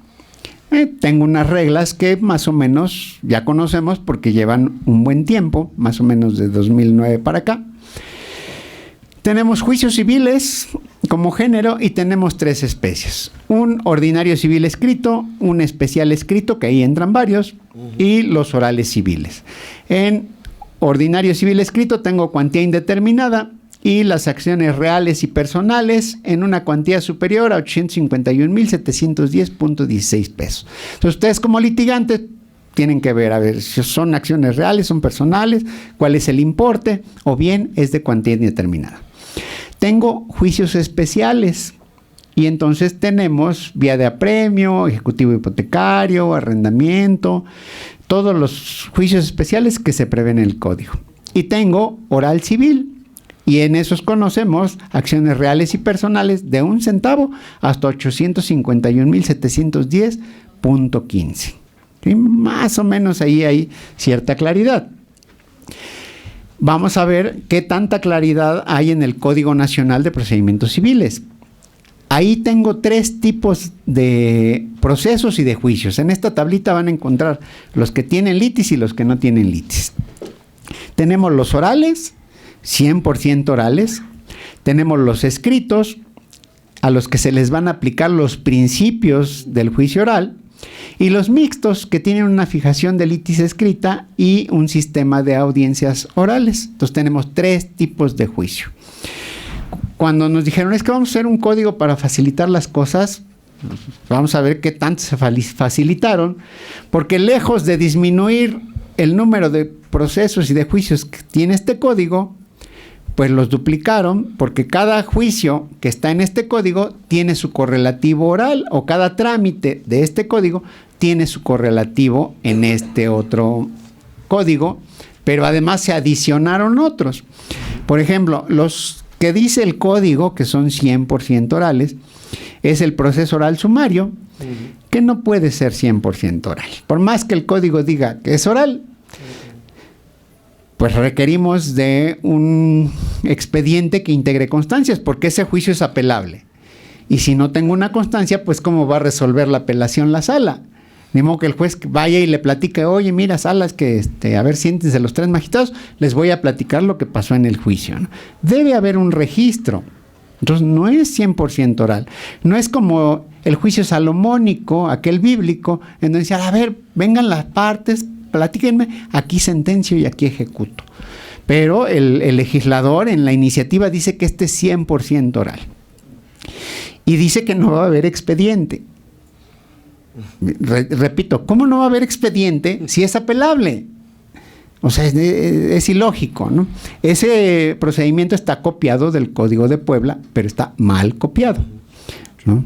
Tengo unas reglas que más o menos ya conocemos porque llevan un buen tiempo, más o menos de 2009 para acá. Tenemos juicios civiles como género y tenemos 3 especies. Un ordinario civil escrito, un especial escrito, que ahí entran varios, y los orales civiles. En ordinario civil escrito tengo cuantía indeterminada y las acciones reales y personales en una cuantía superior a 851,710.16 pesos. Entonces ustedes como litigantes tienen que ver, a ver, si son acciones reales, son personales, cuál es el importe, o bien es de cuantía indeterminada. Tengo juicios especiales y entonces tenemos vía de apremio, ejecutivo hipotecario, arrendamiento, todos los juicios especiales que se prevén en el código. Y tengo oral civil y en esos conocemos acciones reales y personales de 1 centavo hasta 851,710.15. Y más o menos ahí hay cierta claridad. Vamos a ver qué tanta claridad hay en el Código Nacional de Procedimientos Civiles. Ahí tengo 3 tipos de procesos y de juicios. En esta tablita van a encontrar los que tienen litis y los que no tienen litis. Tenemos los orales, 100% orales. Tenemos los escritos, a los que se les van a aplicar los principios del juicio oral. Y los mixtos, que tienen una fijación de litis escrita y un sistema de audiencias orales. Entonces tenemos 3 tipos de juicio. Cuando nos dijeron, es que vamos a hacer un código para facilitar las cosas, vamos a ver qué tanto se facilitaron, porque lejos de disminuir el número de procesos y de juicios que tiene este código, pues los duplicaron, porque cada juicio que está en este código tiene su correlativo oral, o cada trámite de este código tiene su correlativo en este otro código, pero además se adicionaron otros. Por ejemplo, los que dice el código, que son 100% orales, es el proceso oral sumario, que no puede ser 100% oral. Por más que el código diga que es oral, pues requerimos de un expediente que integre constancias, porque ese juicio es apelable. Y si no tengo una constancia, pues ¿cómo va a resolver la apelación la sala? Ni modo que el juez vaya y le platique, oye, mira, salas, que a ver, siéntense los 3 magistrados, les voy a platicar lo que pasó en el juicio, ¿no? Debe haber un registro. Entonces, no es 100% oral. No es como el juicio salomónico, aquel bíblico, en donde decía, a ver, vengan las partes, platíquenme, aquí sentencio y aquí ejecuto. Pero el legislador en la iniciativa dice que este es 100% oral. Y dice que no va a haber expediente. Repito, ¿cómo no va a haber expediente si es apelable? O sea, es ilógico, ¿no? Ese procedimiento está copiado del Código de Puebla, pero está mal copiado, ¿no?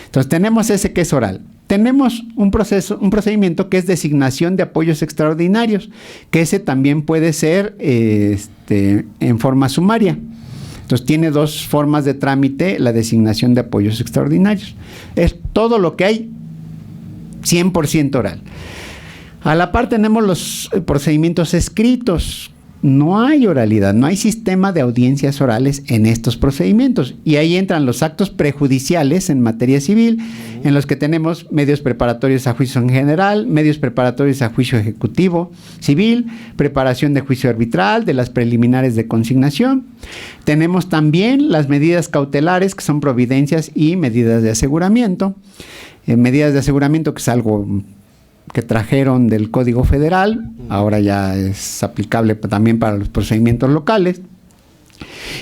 Entonces tenemos ese que es oral. Tenemos un procedimiento que es designación de apoyos extraordinarios, que ese también puede ser en forma sumaria. Entonces tiene 2 formas de trámite la designación de apoyos extraordinarios. Es todo lo que hay 100% oral. A la par tenemos los procedimientos escritos. No hay oralidad, no hay sistema de audiencias orales en estos procedimientos. Y ahí entran los actos prejudiciales en materia civil, en los que tenemos medios preparatorios a juicio en general, medios preparatorios a juicio ejecutivo civil, preparación de juicio arbitral, de las preliminares de consignación. Tenemos también las medidas cautelares, que son providencias y medidas de aseguramiento. Medidas de aseguramiento, que es algo que trajeron del Código Federal, ahora ya es aplicable también para los procedimientos locales.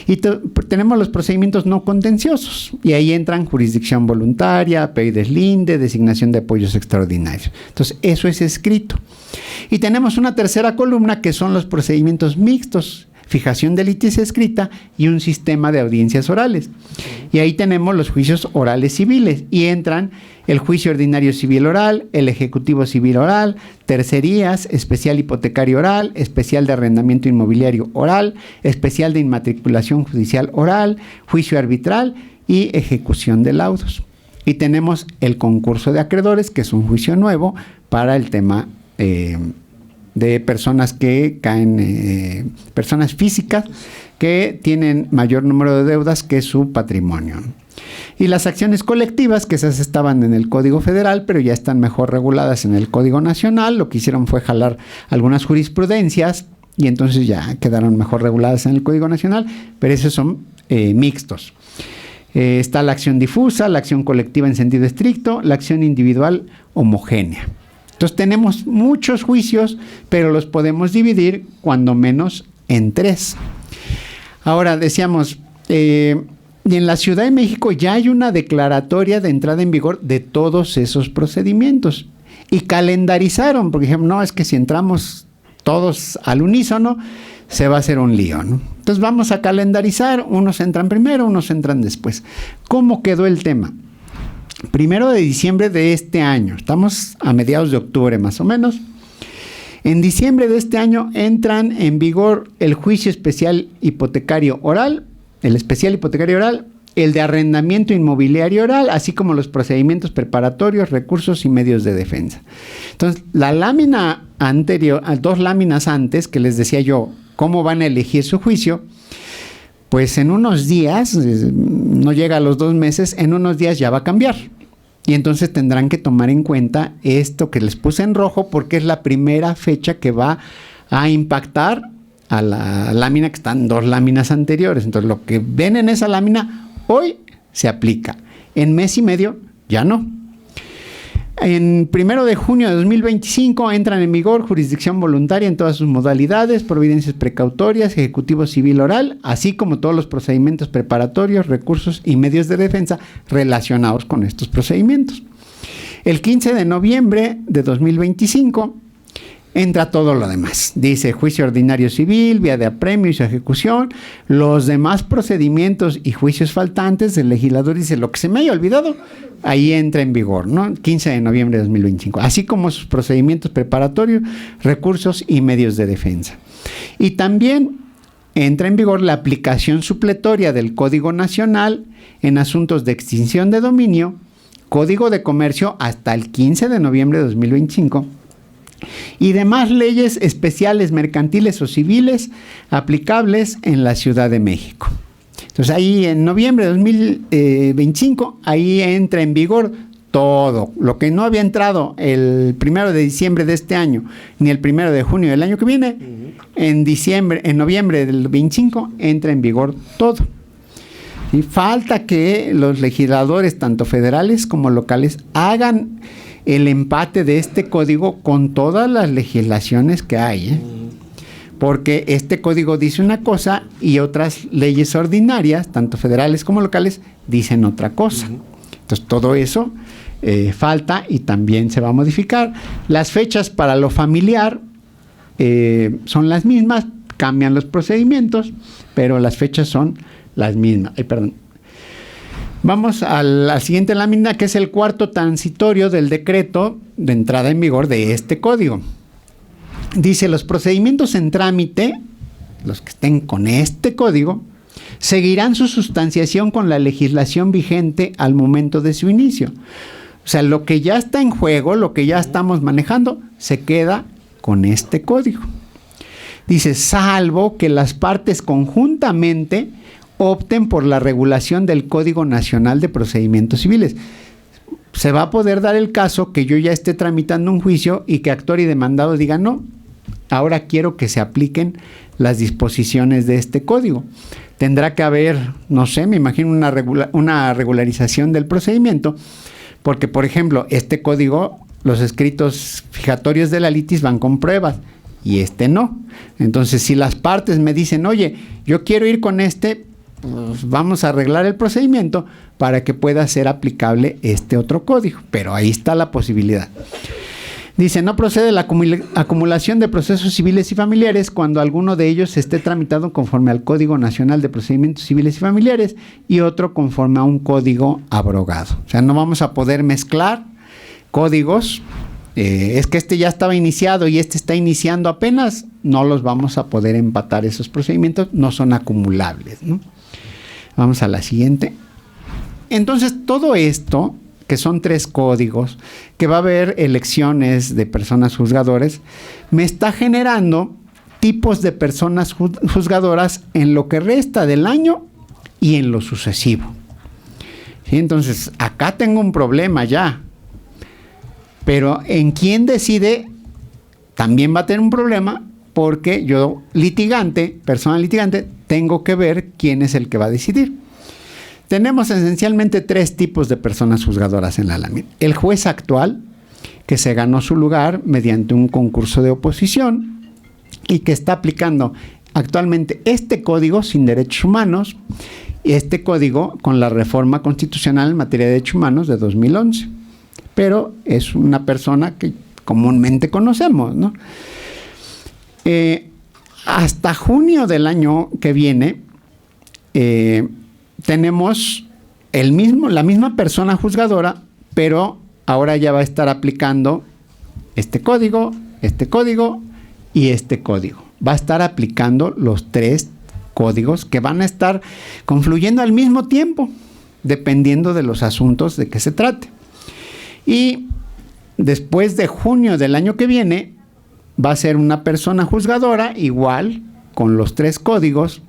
Y tenemos los procedimientos no contenciosos, y ahí entran jurisdicción voluntaria, pei deslinde, designación de apoyos extraordinarios. Entonces, eso es escrito. Y tenemos una tercera columna, que son los procedimientos mixtos, fijación de litis escrita y un sistema de audiencias orales. Y ahí tenemos los juicios orales civiles, y entran el juicio ordinario civil oral, el ejecutivo civil oral, tercerías, especial hipotecario oral, especial de arrendamiento inmobiliario oral, especial de inmatriculación judicial oral, juicio arbitral y ejecución de laudos. Y tenemos el concurso de acreedores, que es un juicio nuevo para el tema de personas que caen, personas físicas que tienen mayor número de deudas que su patrimonio. Y las acciones colectivas, que esas estaban en el Código Federal, pero ya están mejor reguladas en el Código Nacional. Lo que hicieron fue jalar algunas jurisprudencias y entonces ya quedaron mejor reguladas en el Código Nacional, pero esos son mixtos. Está la acción difusa, la acción colectiva en sentido estricto, la acción individual homogénea. Entonces tenemos muchos juicios, pero los podemos dividir cuando menos en 3. Ahora decíamos, y en la Ciudad de México ya hay una declaratoria de entrada en vigor de todos esos procedimientos. Y calendarizaron, porque dijeron, no, es que si entramos todos al unísono, se va a hacer un lío, ¿no? Entonces vamos a calendarizar, unos entran primero, unos entran después. ¿Cómo quedó el tema? 1 de diciembre de este año, estamos a mediados de octubre más o menos. En diciembre de este año entran en vigor el juicio especial hipotecario oral, el especial hipotecario oral, el de arrendamiento inmobiliario oral, así como los procedimientos preparatorios, recursos y medios de defensa. Entonces, la lámina anterior, 2 láminas antes, que les decía yo, cómo van a elegir su juicio, pues en unos días, no llega a los 2 meses, en unos días ya va a cambiar. Y entonces tendrán que tomar en cuenta esto que les puse en rojo, porque es la primera fecha que va a impactar a la lámina, que están 2 láminas anteriores. Entonces lo que ven en esa lámina hoy se aplica. En mes y medio ya no. En 1 de junio de 2025 entran en vigor jurisdicción voluntaria en todas sus modalidades, providencias precautorias, ejecutivo civil oral, así como todos los procedimientos preparatorios, recursos y medios de defensa relacionados con estos procedimientos. El 15 de noviembre de 2025 entra todo lo demás. Dice juicio ordinario civil, vía de apremio y su ejecución, los demás procedimientos y juicios faltantes. El legislador dice, lo que se me haya olvidado, ahí entra en vigor, ¿no? 15 de noviembre de 2025. Así como sus procedimientos preparatorios, recursos y medios de defensa. Y también entra en vigor la aplicación supletoria del Código Nacional en asuntos de extinción de dominio, Código de Comercio hasta el 15 de noviembre de 2025, y demás leyes especiales mercantiles o civiles aplicables en la Ciudad de México. Entonces ahí en noviembre de 2025, ahí entra en vigor todo. Lo que no había entrado el 1 de diciembre de este año, ni el 1 de junio del año que viene, en noviembre del 25 entra en vigor todo. Y falta que los legisladores, tanto federales como locales, hagan el empate de este código con todas las legislaciones que hay, porque este código dice una cosa y otras leyes ordinarias, tanto federales como locales, dicen otra cosa. Entonces todo eso falta y también se va a modificar. Las fechas para lo familiar son las mismas, cambian los procedimientos, pero las fechas son las mismas. Vamos a la siguiente lámina, que es el cuarto transitorio del decreto de entrada en vigor de este código. Dice, los procedimientos en trámite, los que estén con este código, seguirán su sustanciación con la legislación vigente al momento de su inicio. O sea, lo que ya está en juego, lo que ya estamos manejando, se queda con este código. Dice, salvo que las partes conjuntamente opten por la regulación del Código Nacional de Procedimientos Civiles. Se va a poder dar el caso que yo ya esté tramitando un juicio y que actor y demandado digan, no, ahora quiero que se apliquen las disposiciones de este código. Tendrá que haber, no sé, me imagino una regularización del procedimiento, porque, por ejemplo, este código, los escritos fijatorios de la litis van con pruebas y este no. Entonces, si las partes me dicen, oye, yo quiero ir con este, pues vamos a arreglar el procedimiento para que pueda ser aplicable este otro código, pero ahí está la posibilidad. Dice, no procede la acumulación de procesos civiles y familiares cuando alguno de ellos esté tramitado conforme al Código Nacional de Procedimientos Civiles y Familiares y otro conforme a un código abrogado. O sea, no vamos a poder mezclar códigos. Es que este ya estaba iniciado y este está iniciando apenas, no los vamos a poder empatar esos procedimientos, no son acumulables, ¿no? Vamos a la siguiente. Entonces, todo esto, que son 3 códigos, que va a haber elecciones de personas juzgadores, me está generando tipos de personas juzgadoras en lo que resta del año y en lo sucesivo. ¿Sí? Entonces, acá tengo un problema ya. Pero en quién decide también va a tener un problema, porque yo, litigante, persona litigante, tengo que ver quién es el que va a decidir. Tenemos esencialmente 3 tipos de personas juzgadoras en la lámina. El juez actual, que se ganó su lugar mediante un concurso de oposición y que está aplicando actualmente este código sin derechos humanos, y este código con la reforma constitucional en materia de derechos humanos de 2011. Pero es una persona que comúnmente conocemos, ¿no? Hasta junio del año que viene tenemos la misma persona juzgadora, pero ahora ya va a estar aplicando este código y este código. Va a estar aplicando los 3 códigos que van a estar confluyendo al mismo tiempo, dependiendo de los asuntos de que se trate. Y después de junio del año que viene, va a ser una persona juzgadora, igual, con los 3 códigos,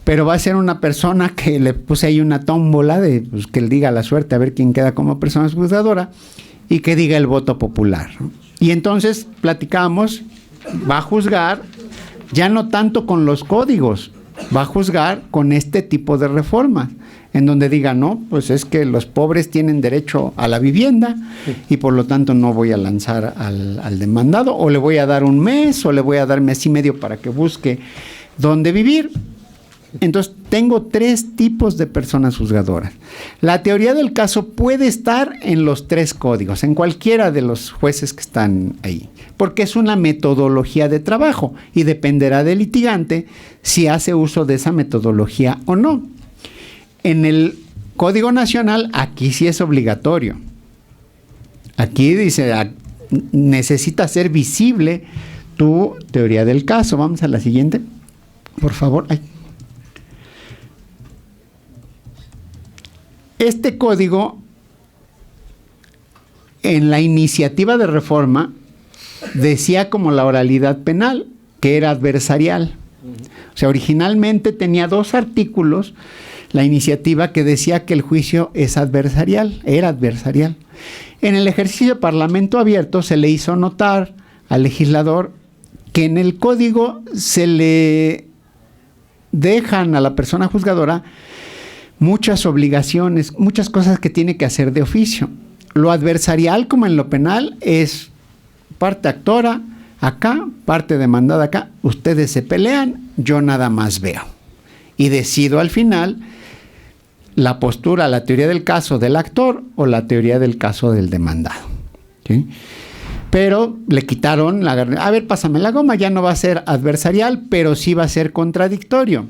pero va a ser una persona que le puse ahí una tómbola de pues, que le diga la suerte a ver quién queda como persona juzgadora y que diga el voto popular, ¿no? Y entonces platicamos, va a juzgar ya no tanto con los códigos, va a juzgar con este tipo de reformas, en donde diga, no, pues es que los pobres tienen derecho a la vivienda y por lo tanto no voy a lanzar al demandado, o le voy a dar un mes, o le voy a dar mes y medio para que busque dónde vivir. Entonces, tengo 3 tipos de personas juzgadoras. La teoría del caso puede estar en los 3 códigos, en cualquiera de los jueces que están ahí, porque es una metodología de trabajo y dependerá del litigante si hace uso de esa metodología o no. En el Código Nacional, aquí sí es obligatorio. Aquí dice, necesita ser visible tu teoría del caso. Vamos a la siguiente, por favor. Ay. Este código, en la iniciativa de reforma, decía como la oralidad penal, que era adversarial. O sea, originalmente tenía 2 artículos, la iniciativa que decía que el juicio es adversarial, era adversarial. En el ejercicio de parlamento abierto se le hizo notar al legislador que en el código se le dejan a la persona juzgadora muchas obligaciones, muchas cosas que tiene que hacer de oficio. Lo adversarial, como en lo penal, es parte actora acá, parte demandada acá. Ustedes se pelean, yo nada más veo. Y decido al final la postura, la teoría del caso del actor o la teoría del caso del demandado. ¿Sí? Pero le quitaron la... A ver, pásame la goma, ya no va a ser adversarial, pero sí va a ser contradictorio.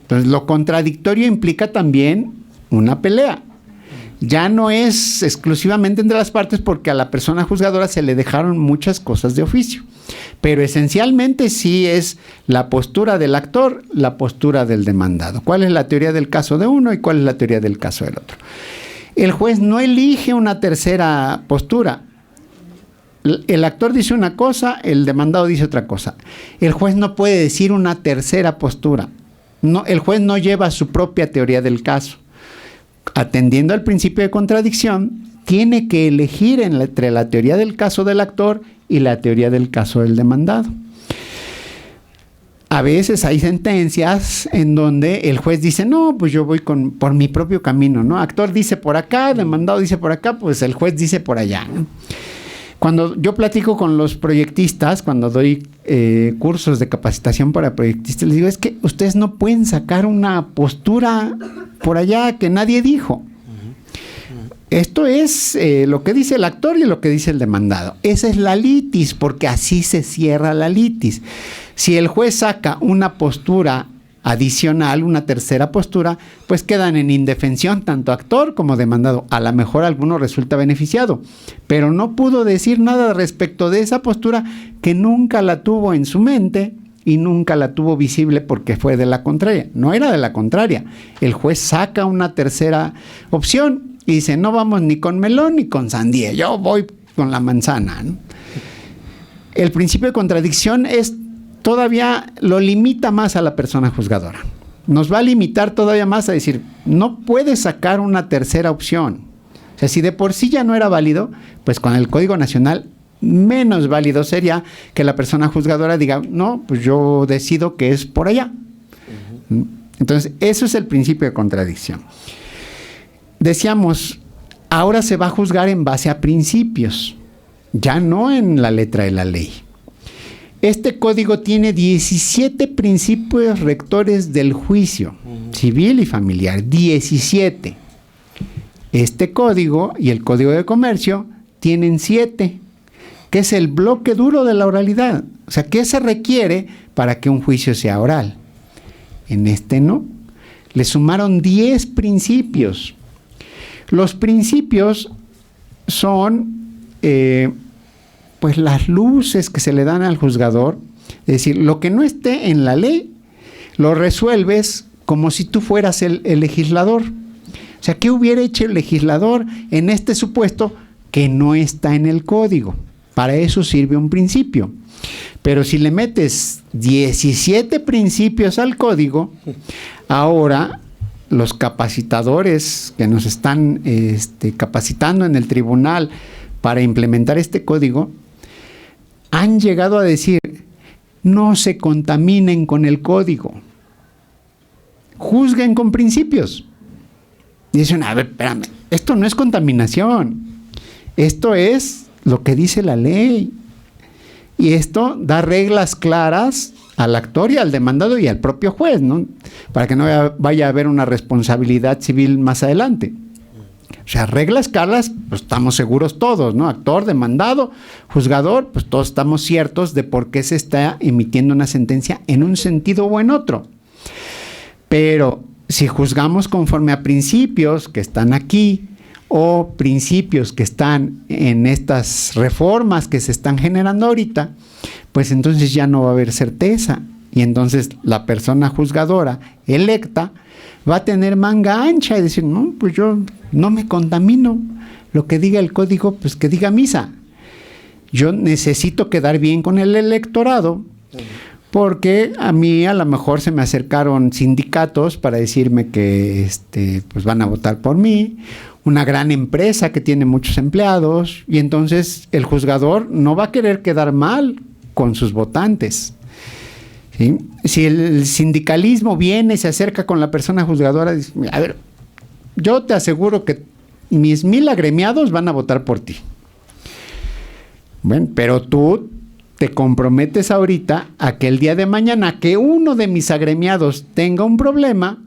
Entonces, lo contradictorio implica también una pelea. Ya no es exclusivamente entre las partes porque a la persona juzgadora se le dejaron muchas cosas de oficio. Pero esencialmente sí es la postura del actor, la postura del demandado. ¿Cuál es la teoría del caso de uno y cuál es la teoría del caso del otro? El juez no elige una tercera postura. El actor dice una cosa, el demandado dice otra cosa. El juez no puede decir una tercera postura. No, el juez no lleva su propia teoría del caso. Atendiendo al principio de contradicción, tiene que elegir entre la teoría del caso del actor y la teoría del caso del demandado. A veces hay sentencias en donde el juez dice, no, pues yo voy por mi propio camino, ¿no? Actor dice por acá, demandado dice por acá, pues el juez dice por allá, ¿no? Cuando yo platico con los proyectistas, cuando doy cursos de capacitación para proyectistas, les digo, es que ustedes no pueden sacar una postura por allá que nadie dijo. Esto es lo que dice el actor y lo que dice el demandado. Esa es la litis, porque así se cierra la litis. Si el juez saca una postura adicional, una tercera postura, pues quedan en indefensión tanto actor como demandado. A lo mejor alguno resulta beneficiado, pero no pudo decir nada respecto de esa postura que nunca la tuvo en su mente y nunca la tuvo visible porque fue de la contraria. No era de la contraria. El juez saca una tercera opción y dice, no vamos ni con melón ni con sandía, yo voy con la manzana, ¿no? El principio de contradicción todavía lo limita más a la persona juzgadora. Nos va a limitar todavía más a decir, no puede sacar una tercera opción. O sea, si de por sí ya no era válido, pues con el Código Nacional menos válido sería que la persona juzgadora diga, no, pues yo decido que es por allá. Entonces, eso es el principio de contradicción. Decíamos, ahora se va a juzgar en base a principios, ya no en la letra de la ley. Este código tiene 17 principios rectores del juicio civil y familiar, 17. Este código y el Código de Comercio tienen 7, que es el bloque duro de la oralidad. O sea, ¿qué se requiere para que un juicio sea oral? En este no. Le sumaron 10 principios. Los principios son pues las luces que se le dan al juzgador. Es decir, lo que no esté en la ley lo resuelves como si tú fueras el legislador. O sea, ¿qué hubiera hecho el legislador en este supuesto que no está en el código? Para eso sirve un principio. Pero si le metes 17 principios al código, ahora los capacitadores que nos están capacitando en el tribunal para implementar este código, han llegado a decir, no se contaminen con el código, juzguen con principios. Y dicen, a ver, espérame, esto no es contaminación, esto es lo que dice la ley. Y esto da reglas claras al actor y al demandado y al propio juez, ¿no? Para que no vaya a haber una responsabilidad civil más adelante. O sea, reglas claras, pues estamos seguros todos, ¿no? Actor, demandado, juzgador, pues todos estamos ciertos de por qué se está emitiendo una sentencia en un sentido o en otro. Pero si juzgamos conforme a principios que están aquí o principios que están en estas reformas que se están generando ahorita, pues entonces ya no va a haber certeza. Y entonces la persona juzgadora electa va a tener manga ancha y decir, no, pues yo no me contamino. Lo que diga el código, pues que diga misa. Yo necesito quedar bien con el electorado, porque a mí a lo mejor se me acercaron sindicatos para decirme que pues van a votar por mí, una gran empresa que tiene muchos empleados, y entonces el juzgador no va a querer quedar mal con sus votantes. ¿Sí? Si el sindicalismo viene y se acerca con la persona juzgadora, dice, a ver, yo te aseguro que mis 1000 agremiados van a votar por ti. Bueno, pero tú te comprometes ahorita a que el día de mañana que uno de mis agremiados tenga un problema,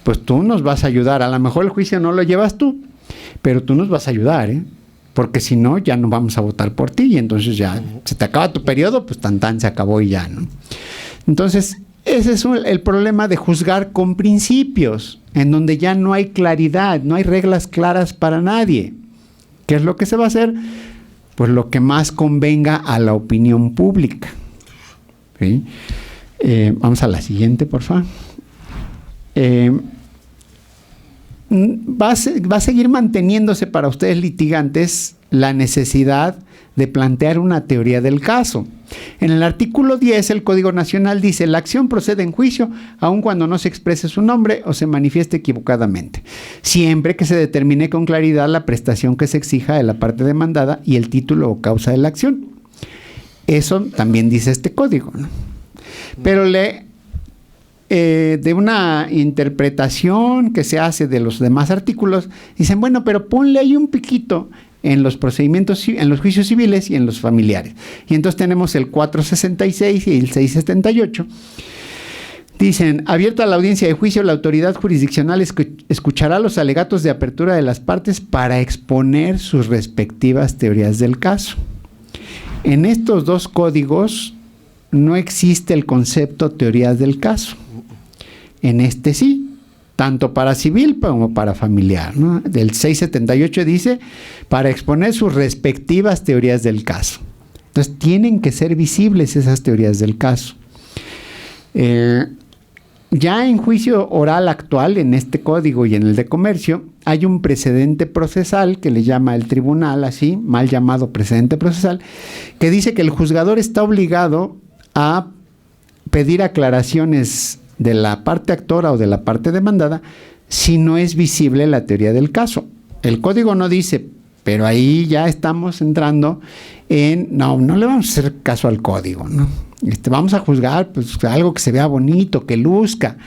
pues tú nos vas a ayudar. A lo mejor el juicio no lo llevas tú, pero tú nos vas a ayudar, ¿eh? Porque si no, ya no vamos a votar por ti y entonces ya se te acaba tu periodo, pues tan se acabó y ya, ¿no? Entonces, ese es el problema de juzgar con principios, en donde ya no hay claridad, no hay reglas claras para nadie. ¿Qué es lo que se va a hacer? Pues lo que más convenga a la opinión pública. ¿Sí? Vamos a la siguiente, por favor. Va a seguir manteniéndose para ustedes litigantes la necesidad de plantear una teoría del caso. En el artículo 10, el Código Nacional dice, la acción procede en juicio aun cuando no se exprese su nombre o se manifieste equivocadamente, siempre que se determine con claridad la prestación que se exija de la parte demandada y el título o causa de la acción. Eso también dice este código, ¿no? Pero de una interpretación que se hace de los demás artículos, dicen, bueno, pero ponle ahí un piquito en los procedimientos, en los juicios civiles y en los familiares. Y entonces tenemos el 466 y el 678. Dicen, abierta la audiencia de juicio, la autoridad jurisdiccional escuchará los alegatos de apertura de las partes para exponer sus respectivas teorías del caso. En estos dos códigos no existe el concepto teorías del caso. En este sí, tanto para civil como para familiar, ¿no? Del 678 dice, para exponer sus respectivas teorías del caso. Entonces, tienen que ser visibles esas teorías del caso. Ya en juicio oral actual, en este código y en el de comercio, hay un precedente procesal que le llama el tribunal, así, mal llamado precedente procesal, que dice que el juzgador está obligado a pedir aclaraciones de la parte actora o de la parte demandada si no es visible la teoría del caso. El código no dice, pero ahí ya estamos entrando en, no le vamos a hacer caso al código, ¿no? Vamos a juzgar pues algo que se vea bonito, que luzca,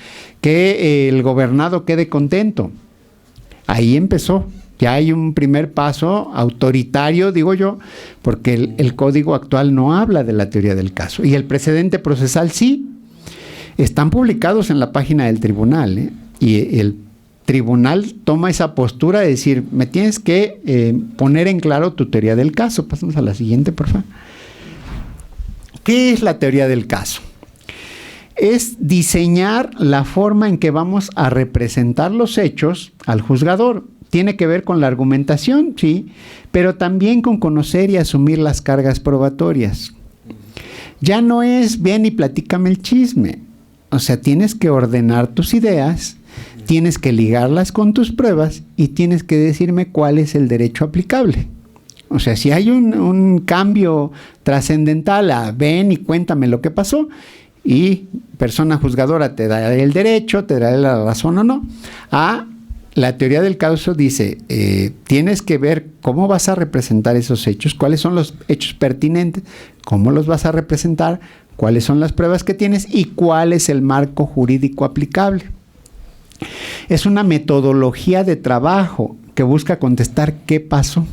que el gobernado quede contento. Ahí empezó. Ya hay un primer paso autoritario, digo yo, porque el código actual no habla de la teoría del caso. Y el precedente procesal sí. Están publicados en la página del tribunal, ¿eh? Y el tribunal toma esa postura de decir, me tienes que poner en claro tu teoría del caso. Pasamos a la siguiente, por favor. ¿Qué es la teoría del caso? Es diseñar la forma en que vamos a representar los hechos al juzgador. Tiene que ver con la argumentación, sí, pero también con conocer y asumir las cargas probatorias. Ya no es ven y platícame el chisme. O sea, tienes que ordenar tus ideas, tienes que ligarlas con tus pruebas y tienes que decirme cuál es el derecho aplicable. O sea, si hay un cambio trascendental, ven y cuéntame lo que pasó, y persona juzgadora te dará el derecho, te dará la razón o no. La teoría del caso dice, tienes que ver cómo vas a representar esos hechos, cuáles son los hechos pertinentes, cómo los vas a representar, cuáles son las pruebas que tienes y cuál es el marco jurídico aplicable. Es una metodología de trabajo que busca contestar qué pasó.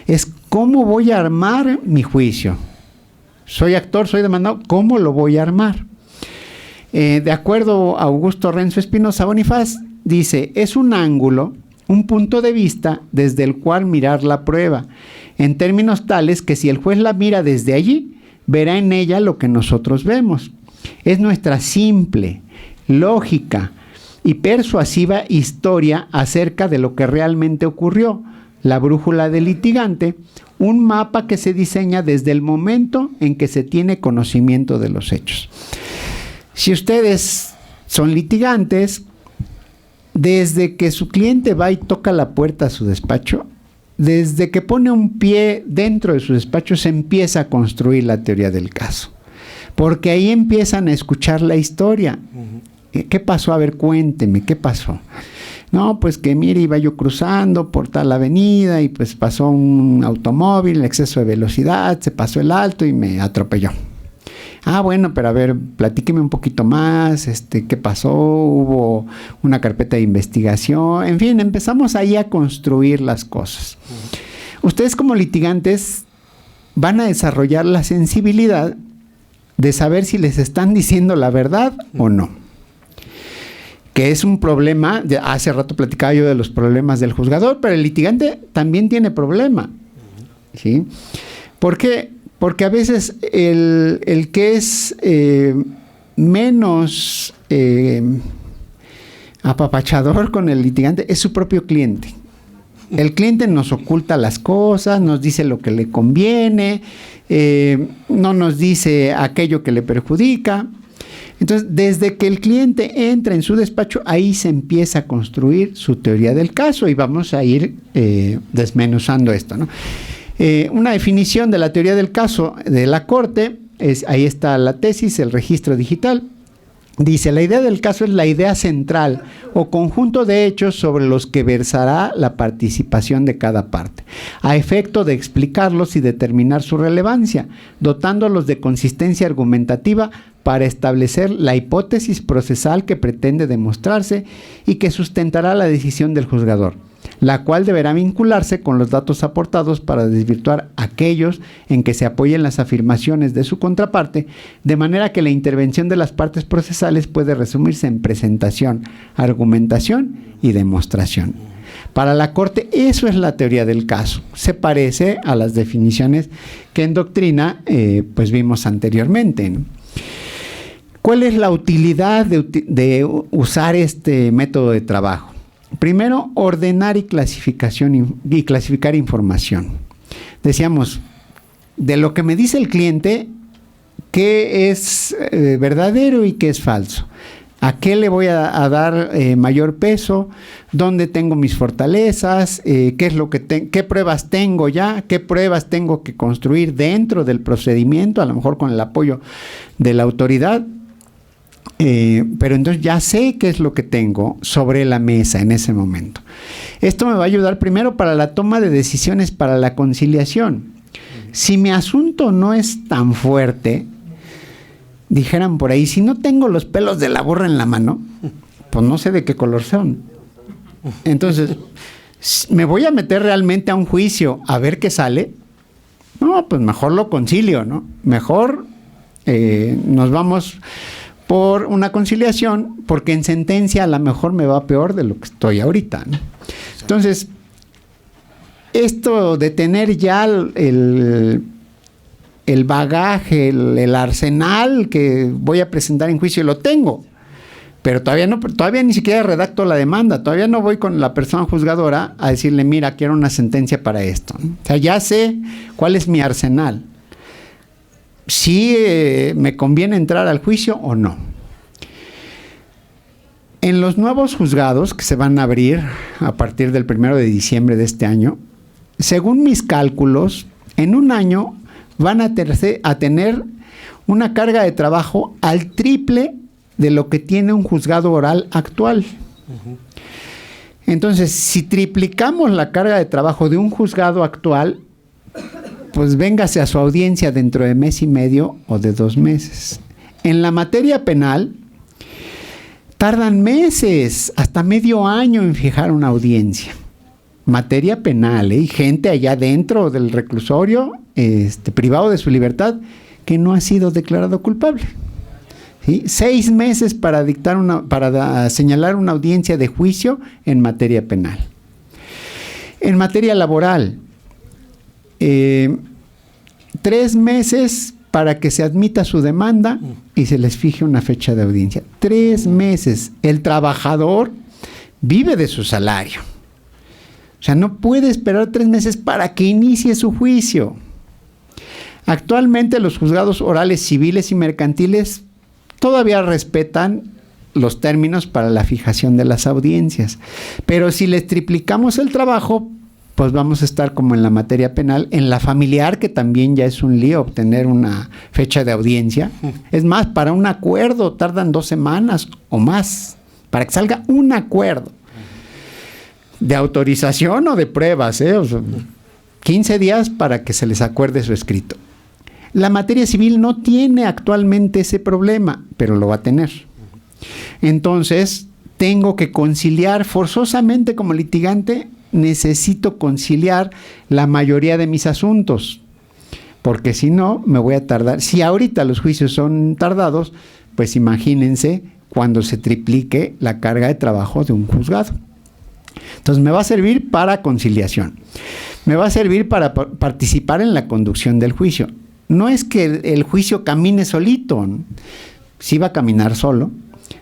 Es cómo voy a armar mi juicio. Soy actor, soy demandado, ¿cómo lo voy a armar? De acuerdo a Augusto Renzo Espinosa Bonifaz, dice, es un ángulo, un punto de vista desde el cual mirar la prueba, en términos tales que si el juez la mira desde allí, verá en ella lo que nosotros vemos. Es nuestra simple, lógica y persuasiva historia acerca de lo que realmente ocurrió, la brújula del litigante, un mapa que se diseña desde el momento en que se tiene conocimiento de los hechos. Si ustedes son litigantes, desde que su cliente va y toca la puerta a su despacho, desde que pone un pie dentro de su despacho, se empieza a construir la teoría del caso. Porque ahí empiezan a escuchar la historia. ¿Qué pasó? A ver, cuénteme, ¿qué pasó? No, pues que mire, iba yo cruzando por tal avenida y pues pasó un automóvil, exceso de velocidad, se pasó el alto y me atropelló. Bueno, pero a ver, platíqueme un poquito más, ¿qué pasó? Hubo una carpeta de investigación, en fin, empezamos ahí a construir las cosas. Ustedes como litigantes van a desarrollar la sensibilidad de saber si les están diciendo la verdad o no. Que es un problema, hace rato platicaba yo de los problemas del juzgador, pero el litigante también tiene problema, ¿sí? ¿Por qué? Porque a veces el que es menos apapachador con el litigante es su propio cliente. El cliente nos oculta las cosas, nos dice lo que le conviene, no nos dice aquello que le perjudica. Entonces, desde que el cliente entra en su despacho, ahí se empieza a construir su teoría del caso y vamos a ir desmenuzando esto, ¿no? Una definición de la teoría del caso de la Corte, ahí está la tesis, el registro digital. Dice, la idea del caso es la idea central o conjunto de hechos sobre los que versará la participación de cada parte, a efecto de explicarlos y determinar su relevancia, dotándolos de consistencia argumentativa para establecer la hipótesis procesal que pretende demostrarse y que sustentará la decisión del juzgador, la cual deberá vincularse con los datos aportados para desvirtuar aquellos en que se apoyen las afirmaciones de su contraparte, de manera que la intervención de las partes procesales puede resumirse en presentación, argumentación y demostración. Para la Corte, eso es la teoría del caso. Se parece a las definiciones que en doctrina pues vimos anteriormente, ¿no? ¿Cuál es la utilidad de usar este método de trabajo? Primero, ordenar y clasificar información. Decíamos, de lo que me dice el cliente, qué es verdadero y qué es falso. ¿A qué le voy a dar mayor peso? ¿Dónde tengo mis fortalezas? ¿Qué pruebas tengo ya? ¿Qué pruebas tengo que construir dentro del procedimiento? A lo mejor con el apoyo de la autoridad. Pero entonces ya sé qué es lo que tengo sobre la mesa en ese momento. Esto me va a ayudar primero para la toma de decisiones para la conciliación. Si mi asunto no es tan fuerte, dijeran por ahí, si no tengo los pelos de la burra en la mano, pues no sé de qué color son. Entonces, ¿me voy a meter realmente a un juicio a ver qué sale? No, pues mejor lo concilio, ¿no? Mejor nos vamos por una conciliación, porque en sentencia a lo mejor me va peor de lo que estoy ahorita, ¿no? Entonces, esto de tener ya el bagaje, el arsenal que voy a presentar en juicio, lo tengo, pero todavía ni siquiera redacto la demanda, todavía no voy con la persona juzgadora a decirle, mira, quiero una sentencia para esto, ¿no? O sea, ya sé cuál es mi arsenal. Si me conviene entrar al juicio o no. En los nuevos juzgados que se van a abrir a partir del 1 de diciembre de este año, según mis cálculos, en un año van a tener una carga de trabajo al triple de lo que tiene un juzgado oral actual. Uh-huh. Entonces, si triplicamos la carga de trabajo de un juzgado actual, pues véngase a su audiencia dentro de mes y medio o de 2 meses. En la materia penal, tardan meses, hasta medio año en fijar una audiencia. Materia penal, y gente allá dentro del reclusorio, privado de su libertad, que no ha sido declarado culpable. ¿Sí? 6 meses para para señalar una audiencia de juicio en materia penal. En materia laboral, 3 meses para que se admita su demanda y se les fije una fecha de audiencia. 3 meses. El trabajador vive de su salario. O sea, no puede esperar 3 meses para que inicie su juicio. Actualmente los juzgados orales civiles y mercantiles todavía respetan los términos para la fijación de las audiencias. Pero si les triplicamos el trabajo, pues vamos a estar como en la materia penal, en la familiar, que también ya es un lío obtener una fecha de audiencia. Es más, para un acuerdo tardan 2 semanas o más, para que salga un acuerdo de autorización o de pruebas, o sea, 15 días para que se les acuerde su escrito. La materia civil no tiene actualmente ese problema, pero lo va a tener. Entonces, tengo que conciliar forzosamente como litigante, necesito conciliar la mayoría de mis asuntos, porque si no, me voy a tardar. Si ahorita los juicios son tardados, pues imagínense cuando se triplique la carga de trabajo de un juzgado. Entonces, me va a servir para conciliación. Me va a servir para participar en la conducción del juicio. No es que el juicio camine solito, ¿no? Sí va a caminar solo,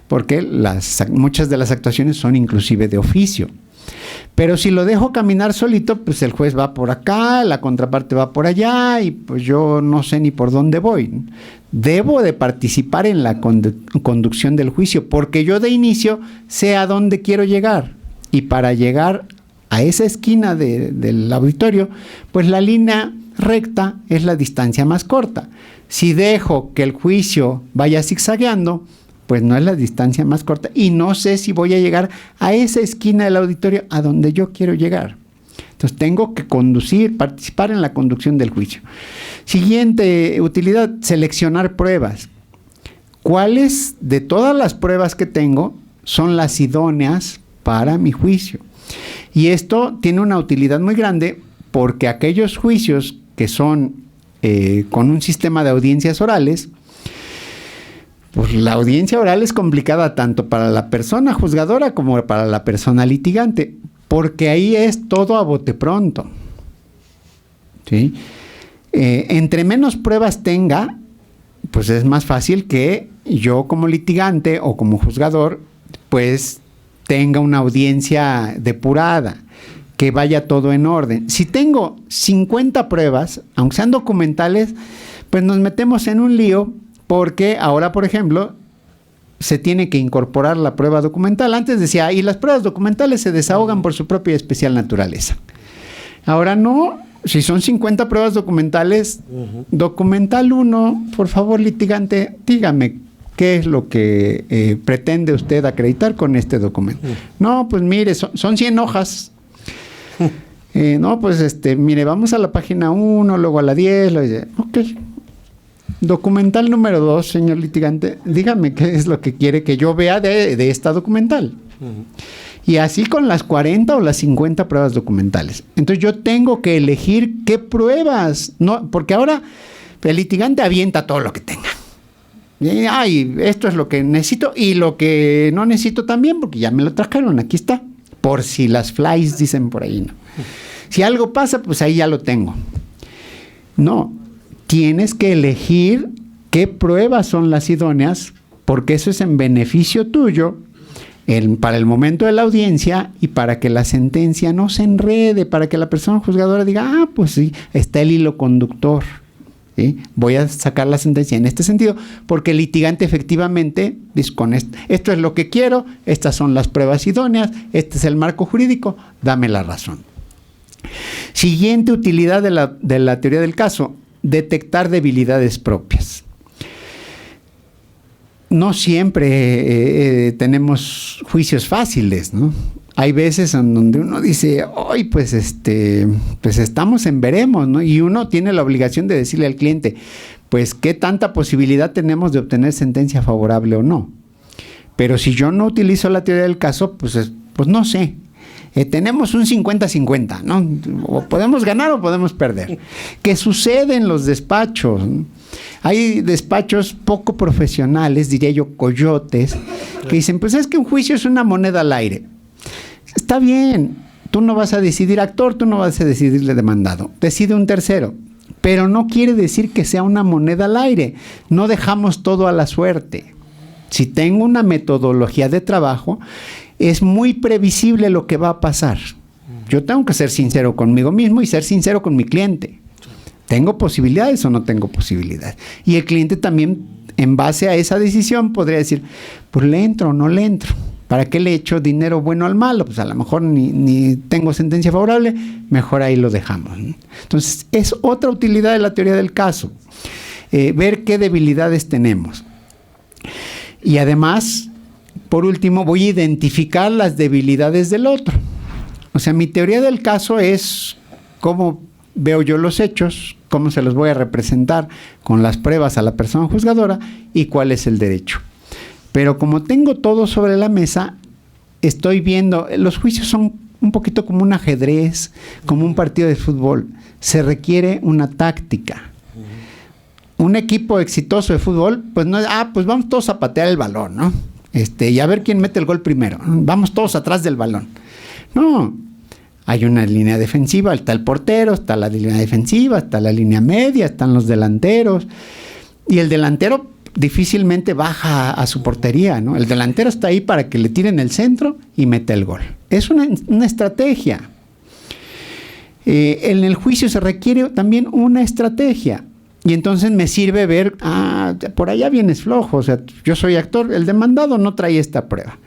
porque muchas de las actuaciones son inclusive de oficio. Pero si lo dejo caminar solito, pues el juez va por acá, la contraparte va por allá, y pues yo no sé ni por dónde voy. Debo de participar en la conducción del juicio, porque yo de inicio sé a dónde quiero llegar. Y para llegar a esa esquina del auditorio, pues la línea recta es la distancia más corta. Si dejo que el juicio vaya zigzagueando, pues no es la distancia más corta y no sé si voy a llegar a esa esquina del auditorio a donde yo quiero llegar. Entonces tengo que participar en la conducción del juicio. Siguiente utilidad, seleccionar pruebas. ¿Cuáles de todas las pruebas que tengo son las idóneas para mi juicio? Y esto tiene una utilidad muy grande porque aquellos juicios que son con un sistema de audiencias orales, pues la audiencia oral es complicada tanto para la persona juzgadora como para la persona litigante, porque ahí es todo a bote pronto. ¿Sí? Entre menos pruebas tenga, pues es más fácil que yo como litigante o como juzgador, pues tenga una audiencia depurada, que vaya todo en orden. Si tengo 50 pruebas, aunque sean documentales, pues nos metemos en un lío, porque ahora, por ejemplo, se tiene que incorporar la prueba documental. Antes decía, y las pruebas documentales se desahogan por su propia y especial naturaleza. Ahora no, si son 50 pruebas documentales, documental 1, por favor, litigante, dígame, ¿qué es lo que pretende usted acreditar con este documento? No, pues mire, son 100 hojas. No, pues mire, vamos a la página 1, luego a la 10, ok. Documental número 2, señor litigante, dígame qué es lo que quiere que yo vea de esta documental. Y así con las 40 o las 50 pruebas documentales. Entonces yo tengo que elegir qué pruebas, no, porque ahora el litigante avienta todo lo que tenga. Ay, esto es lo que necesito y lo que no necesito también, porque ya me lo trajeron, aquí está. Por si las flies, dicen por ahí, ¿no? Si algo pasa, pues ahí ya lo tengo. No, tienes que elegir qué pruebas son las idóneas, porque eso es en beneficio tuyo para el momento de la audiencia y para que la sentencia no se enrede, para que la persona juzgadora diga, pues sí, está el hilo conductor. ¿Sí? Voy a sacar la sentencia en este sentido, porque el litigante efectivamente dice, esto es lo que quiero, estas son las pruebas idóneas, este es el marco jurídico, dame la razón. Siguiente utilidad de la teoría del caso: detectar debilidades propias. No siempre tenemos juicios fáciles, ¿no? Hay veces en donde uno dice, ¡ay, pues estamos en veremos!, ¿no? Y uno tiene la obligación de decirle al cliente, pues, ¿qué tanta posibilidad tenemos de obtener sentencia favorable o no? Pero si yo no utilizo la teoría del caso, pues no sé. Tenemos un 50-50, ¿no? O podemos ganar o podemos perder. ¿Qué sucede en los despachos? Hay despachos poco profesionales, diría yo, coyotes, que dicen, pues es que un juicio es una moneda al aire. Está bien, tú no vas a decidir actor, tú no vas a decidirle demandado, decide un tercero, pero no quiere decir que sea una moneda al aire, no dejamos todo a la suerte. Si tengo una metodología de trabajo, es muy previsible lo que va a pasar. Yo tengo que ser sincero conmigo mismo y ser sincero con mi cliente. ¿Tengo posibilidades o no tengo posibilidades? Y el cliente también, en base a esa decisión, podría decir, pues le entro o no le entro. ¿Para qué le echo dinero bueno al malo? Pues a lo mejor ni tengo sentencia favorable, mejor ahí lo dejamos, ¿no? Entonces, es otra utilidad de la teoría del caso, ver qué debilidades tenemos. Y además, por último, voy a identificar las debilidades del otro. O sea, mi teoría del caso es cómo veo yo los hechos, cómo se los voy a representar con las pruebas a la persona juzgadora y cuál es el derecho. Pero como tengo todo sobre la mesa, estoy viendo, los juicios son un poquito como un ajedrez, como un partido de fútbol. Se requiere una táctica. Un equipo exitoso de fútbol, pues no es, pues vamos todos a patear el balón, ¿no? Y a ver quién mete el gol primero. Vamos todos atrás del balón. No, hay una línea defensiva, está el portero, está la línea defensiva, está la línea media, están los delanteros. Y el delantero difícilmente baja a su portería, ¿no? El delantero está ahí para que le tiren el centro y mete el gol. Es una estrategia. En el juicio se requiere también una estrategia. Y entonces me sirve ver, por allá vienes flojo, o sea, yo soy actor, el demandado no trae esta prueba.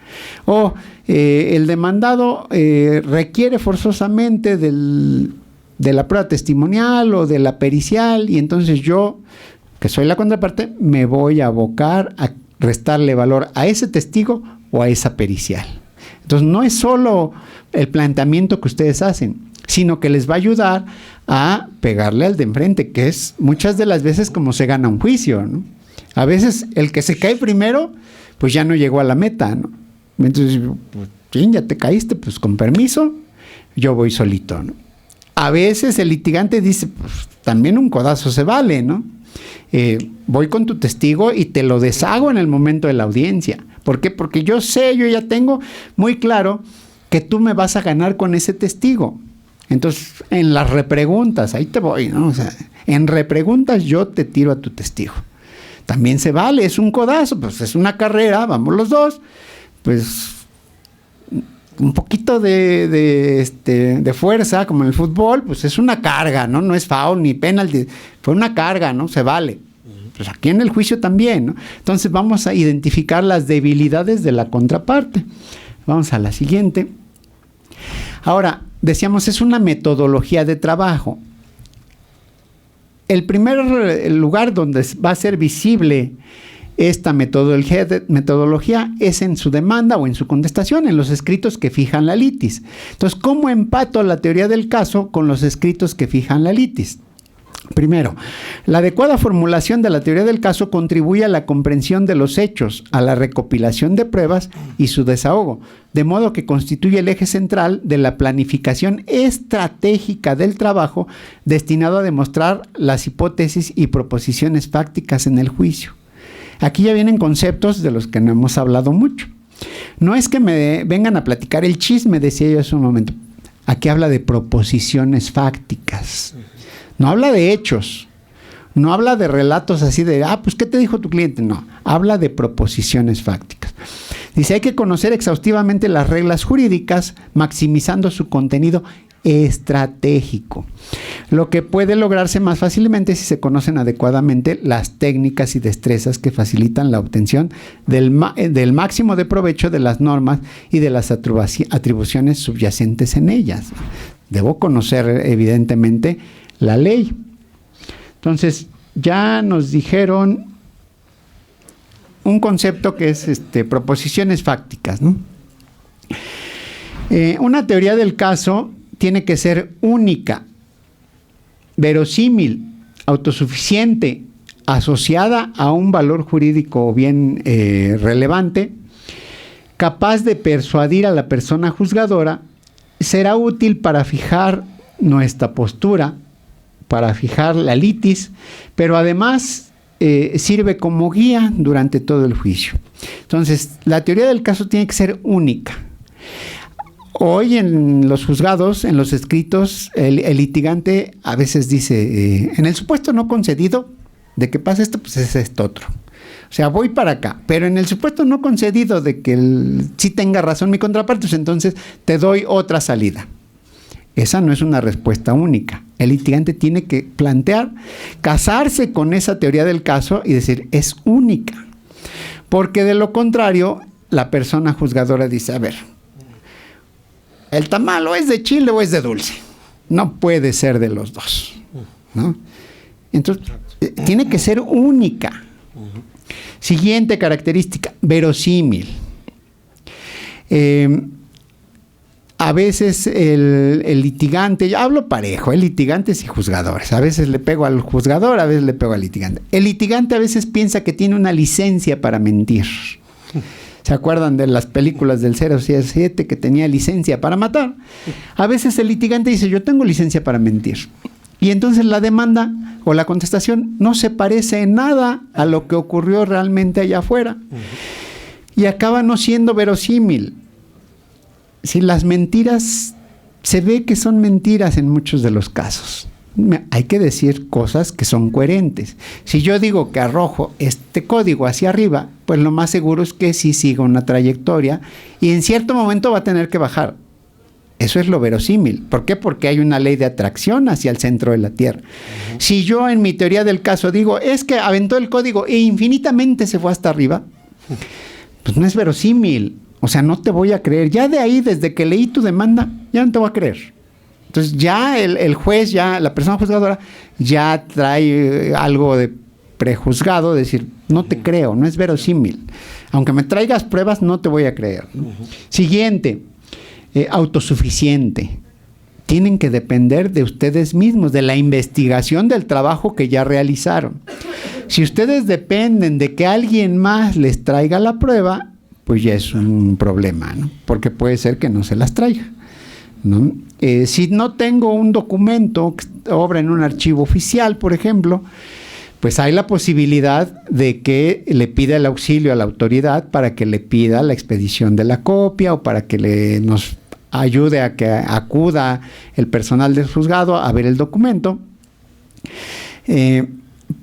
O el demandado requiere forzosamente de la prueba testimonial o de la pericial, y entonces yo, que soy la contraparte, me voy a abocar a restarle valor a ese testigo o a esa pericial. Entonces no es solo el planteamiento que ustedes hacen, sino que les va a ayudar a pegarle al de enfrente, que es muchas de las veces como se gana un juicio, ¿no? A veces el que se cae primero, pues ya no llegó a la meta, ¿no? Entonces, pues, ya te caíste, pues con permiso, yo voy solito, ¿no? A veces el litigante dice, pues también un codazo se vale, ¿no? Voy con tu testigo y te lo deshago en el momento de la audiencia. ¿Por qué? Porque yo ya tengo muy claro que tú me vas a ganar con ese testigo. Entonces, en las repreguntas, ahí te voy, ¿no? O sea, en repreguntas yo te tiro a tu testigo. También se vale, es un codazo, pues es una carrera, vamos los dos, pues un poquito de fuerza, como en el fútbol, pues es una carga, ¿no? No es foul ni penalti, fue una carga, ¿no? Se vale. Pues aquí en el juicio también, ¿no? Entonces vamos a identificar las debilidades de la contraparte. Vamos a la siguiente. Ahora, decíamos, es una metodología de trabajo. El primer lugar donde va a ser visible esta metodología es en su demanda o en su contestación, en los escritos que fijan la litis. Entonces, ¿cómo empato la teoría del caso con los escritos que fijan la litis? Primero, la adecuada formulación de la teoría del caso contribuye a la comprensión de los hechos, a la recopilación de pruebas y su desahogo, de modo que constituye el eje central de la planificación estratégica del trabajo destinado a demostrar las hipótesis y proposiciones fácticas en el juicio. Aquí ya vienen conceptos de los que no hemos hablado mucho. No es que me vengan a platicar el chisme, decía yo hace un momento. Aquí habla de proposiciones fácticas. No habla de hechos, no habla de relatos así de, pues ¿qué te dijo tu cliente? No, habla de proposiciones fácticas. Dice, hay que conocer exhaustivamente las reglas jurídicas, maximizando su contenido estratégico. Lo que puede lograrse más fácilmente si se conocen adecuadamente las técnicas y destrezas que facilitan la obtención del máximo de provecho de las normas y de las atribuciones subyacentes en ellas. debo conocer evidentemente la ley. Entonces, ya nos dijeron un concepto que es proposiciones fácticas, ¿no? Una teoría del caso tiene que ser única, verosímil, autosuficiente, asociada a un valor jurídico bien relevante, capaz de persuadir a la persona juzgadora, será útil para fijar nuestra postura, para fijar la litis, pero además sirve como guía durante todo el juicio. Entonces, la teoría del caso tiene que ser única. Hoy en los juzgados, en los escritos, el litigante a veces dice, en el supuesto no concedido de que pase esto, pues es esto otro. O sea, voy para acá, pero en el supuesto no concedido de que sí tenga razón mi contraparte, pues entonces te doy otra salida. Esa no es una respuesta única. El litigante tiene que plantear, casarse con esa teoría del caso y decir, es única. Porque de lo contrario, la persona juzgadora dice, a ver, ¿el tamal o es de chile o es de dulce? No puede ser de los dos, ¿no? Entonces, tiene que ser única. Siguiente característica, verosímil. A veces el litigante, yo hablo parejo, litigantes y juzgadores. A veces le pego al juzgador, a veces le pego al litigante. El litigante a veces piensa que tiene una licencia para mentir. ¿Se acuerdan de las películas del 007 que tenía licencia para matar? A veces el litigante dice, yo tengo licencia para mentir. Y entonces la demanda o la contestación no se parece en nada a lo que ocurrió realmente allá afuera. Y acaba no siendo verosímil. Si las mentiras, se ve que son mentiras en muchos de los casos. Hay que decir cosas que son coherentes. Si yo digo que arrojo este código hacia arriba, pues lo más seguro es que sí siga una trayectoria y en cierto momento va a tener que bajar. Eso es lo verosímil. ¿Por qué? Porque hay una ley de atracción hacia el centro de la Tierra. Si yo en mi teoría del caso digo, es que aventó el código e infinitamente se fue hasta arriba, pues no es verosímil. O sea, no te voy a creer. Ya de ahí, desde que leí tu demanda, ya no te voy a creer. Entonces ya el juez, ya la persona juzgadora, ya trae algo de prejuzgado, decir, no te creo, no es verosímil. Aunque me traigas pruebas, no te voy a creer, ¿no? Siguiente, autosuficiente. Tienen que depender de ustedes mismos, de la investigación del trabajo que ya realizaron. Si ustedes dependen de que alguien más les traiga la prueba, pues ya es un problema, ¿no? Porque puede ser que no se las traiga, ¿no? Si no tengo un documento que obra en un archivo oficial, por ejemplo, pues hay la posibilidad de que le pida el auxilio a la autoridad para que le pida la expedición de la copia o para que nos ayude a que acuda el personal del juzgado a ver el documento.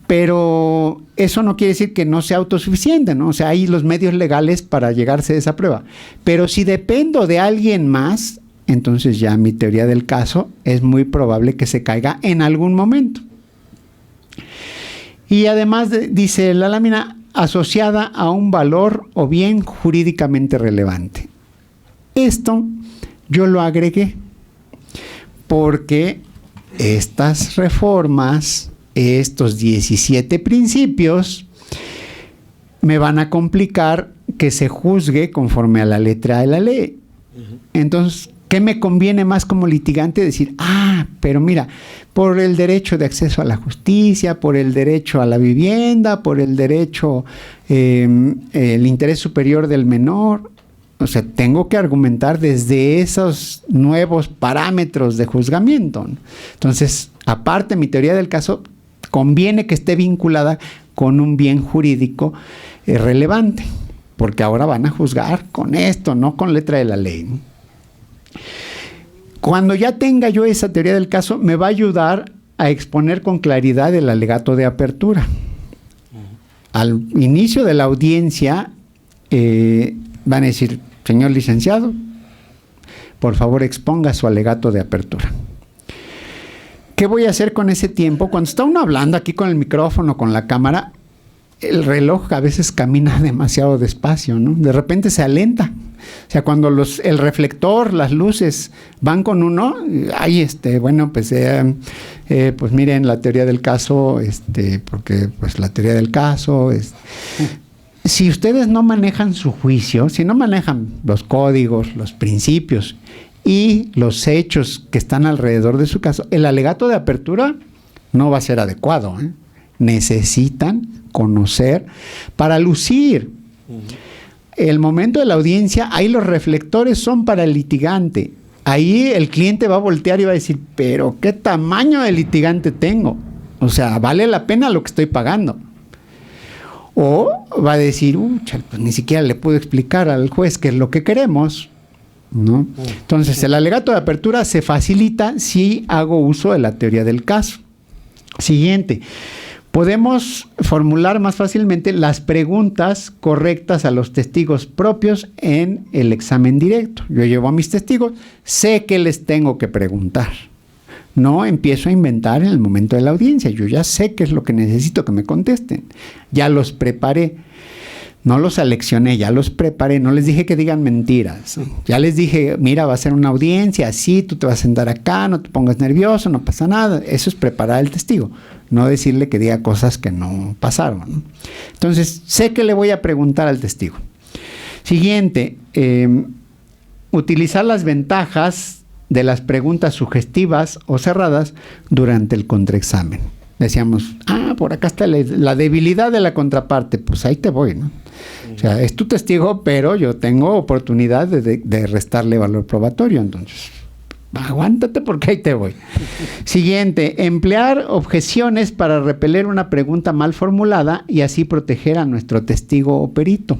Pero eso no quiere decir que no sea autosuficiente, ¿no? O sea, hay los medios legales para llegarse a esa prueba. Pero si dependo de alguien más, entonces ya mi teoría del caso es muy probable que se caiga en algún momento. Y además dice la lámina, asociada a un valor o bien jurídicamente relevante. Esto yo lo agregué porque estas reformas, estos 17 principios, me van a complicar que se juzgue conforme a la letra de la ley. Entonces, ¿qué me conviene más como litigante? Decir, pero mira, por el derecho de acceso a la justicia, por el derecho a la vivienda, por el derecho, el interés superior del menor. O sea, tengo que argumentar desde esos nuevos parámetros de juzgamiento, ¿no? Entonces, aparte, mi teoría del caso conviene que esté vinculada con un bien jurídico relevante, porque ahora van a juzgar con esto, no con letra de la ley, ¿no? Cuando ya tenga yo esa teoría del caso, me va a ayudar a exponer con claridad el alegato de apertura. Al inicio de la audiencia, van a decir, señor licenciado, por favor exponga su alegato de apertura. ¿Qué voy a hacer con ese tiempo? Cuando está uno hablando aquí con el micrófono, con la cámara, el reloj a veces camina demasiado despacio, ¿no? De repente se alenta. O sea, cuando el reflector, las luces van con uno, bueno, pues miren la teoría del caso, porque pues la teoría del caso es... Si ustedes no manejan su juicio, si no manejan los códigos, los principios y los hechos que están alrededor de su caso, el alegato de apertura no va a ser adecuado, ¿eh? Necesitan conocer para lucir. El momento de la audiencia, ahí los reflectores son para el litigante. Ahí el cliente va a voltear y va a decir, pero ¿qué tamaño de litigante tengo? O sea, ¿vale la pena lo que estoy pagando? O va a decir, pues ni siquiera le puedo explicar al juez qué es lo que queremos, ¿no? Entonces, el alegato de apertura se facilita si hago uso de la teoría del caso. Siguiente. Podemos formular más fácilmente las preguntas correctas a los testigos propios en el examen directo. Yo llevo a mis testigos, sé qué les tengo que preguntar. No empiezo a inventar en el momento de la audiencia. Yo ya sé qué es lo que necesito que me contesten. Ya los preparé. No los aleccioné, ya los preparé. No les dije que digan mentiras. Ya les dije, mira, va a ser una audiencia, así, tú te vas a sentar acá, no te pongas nervioso, no pasa nada. Eso es preparar al testigo. No decirle que diga cosas que no pasaron. Entonces, sé que le voy a preguntar al testigo. Siguiente, utilizar las ventajas de las preguntas sugestivas o cerradas durante el contraexamen. Decíamos, por acá está la debilidad de la contraparte, pues ahí te voy, ¿no? O sea, es tu testigo, pero yo tengo oportunidad de restarle valor probatorio, entonces aguántate porque ahí te voy. Siguiente, emplear objeciones para repeler una pregunta mal formulada y así proteger a nuestro testigo o perito.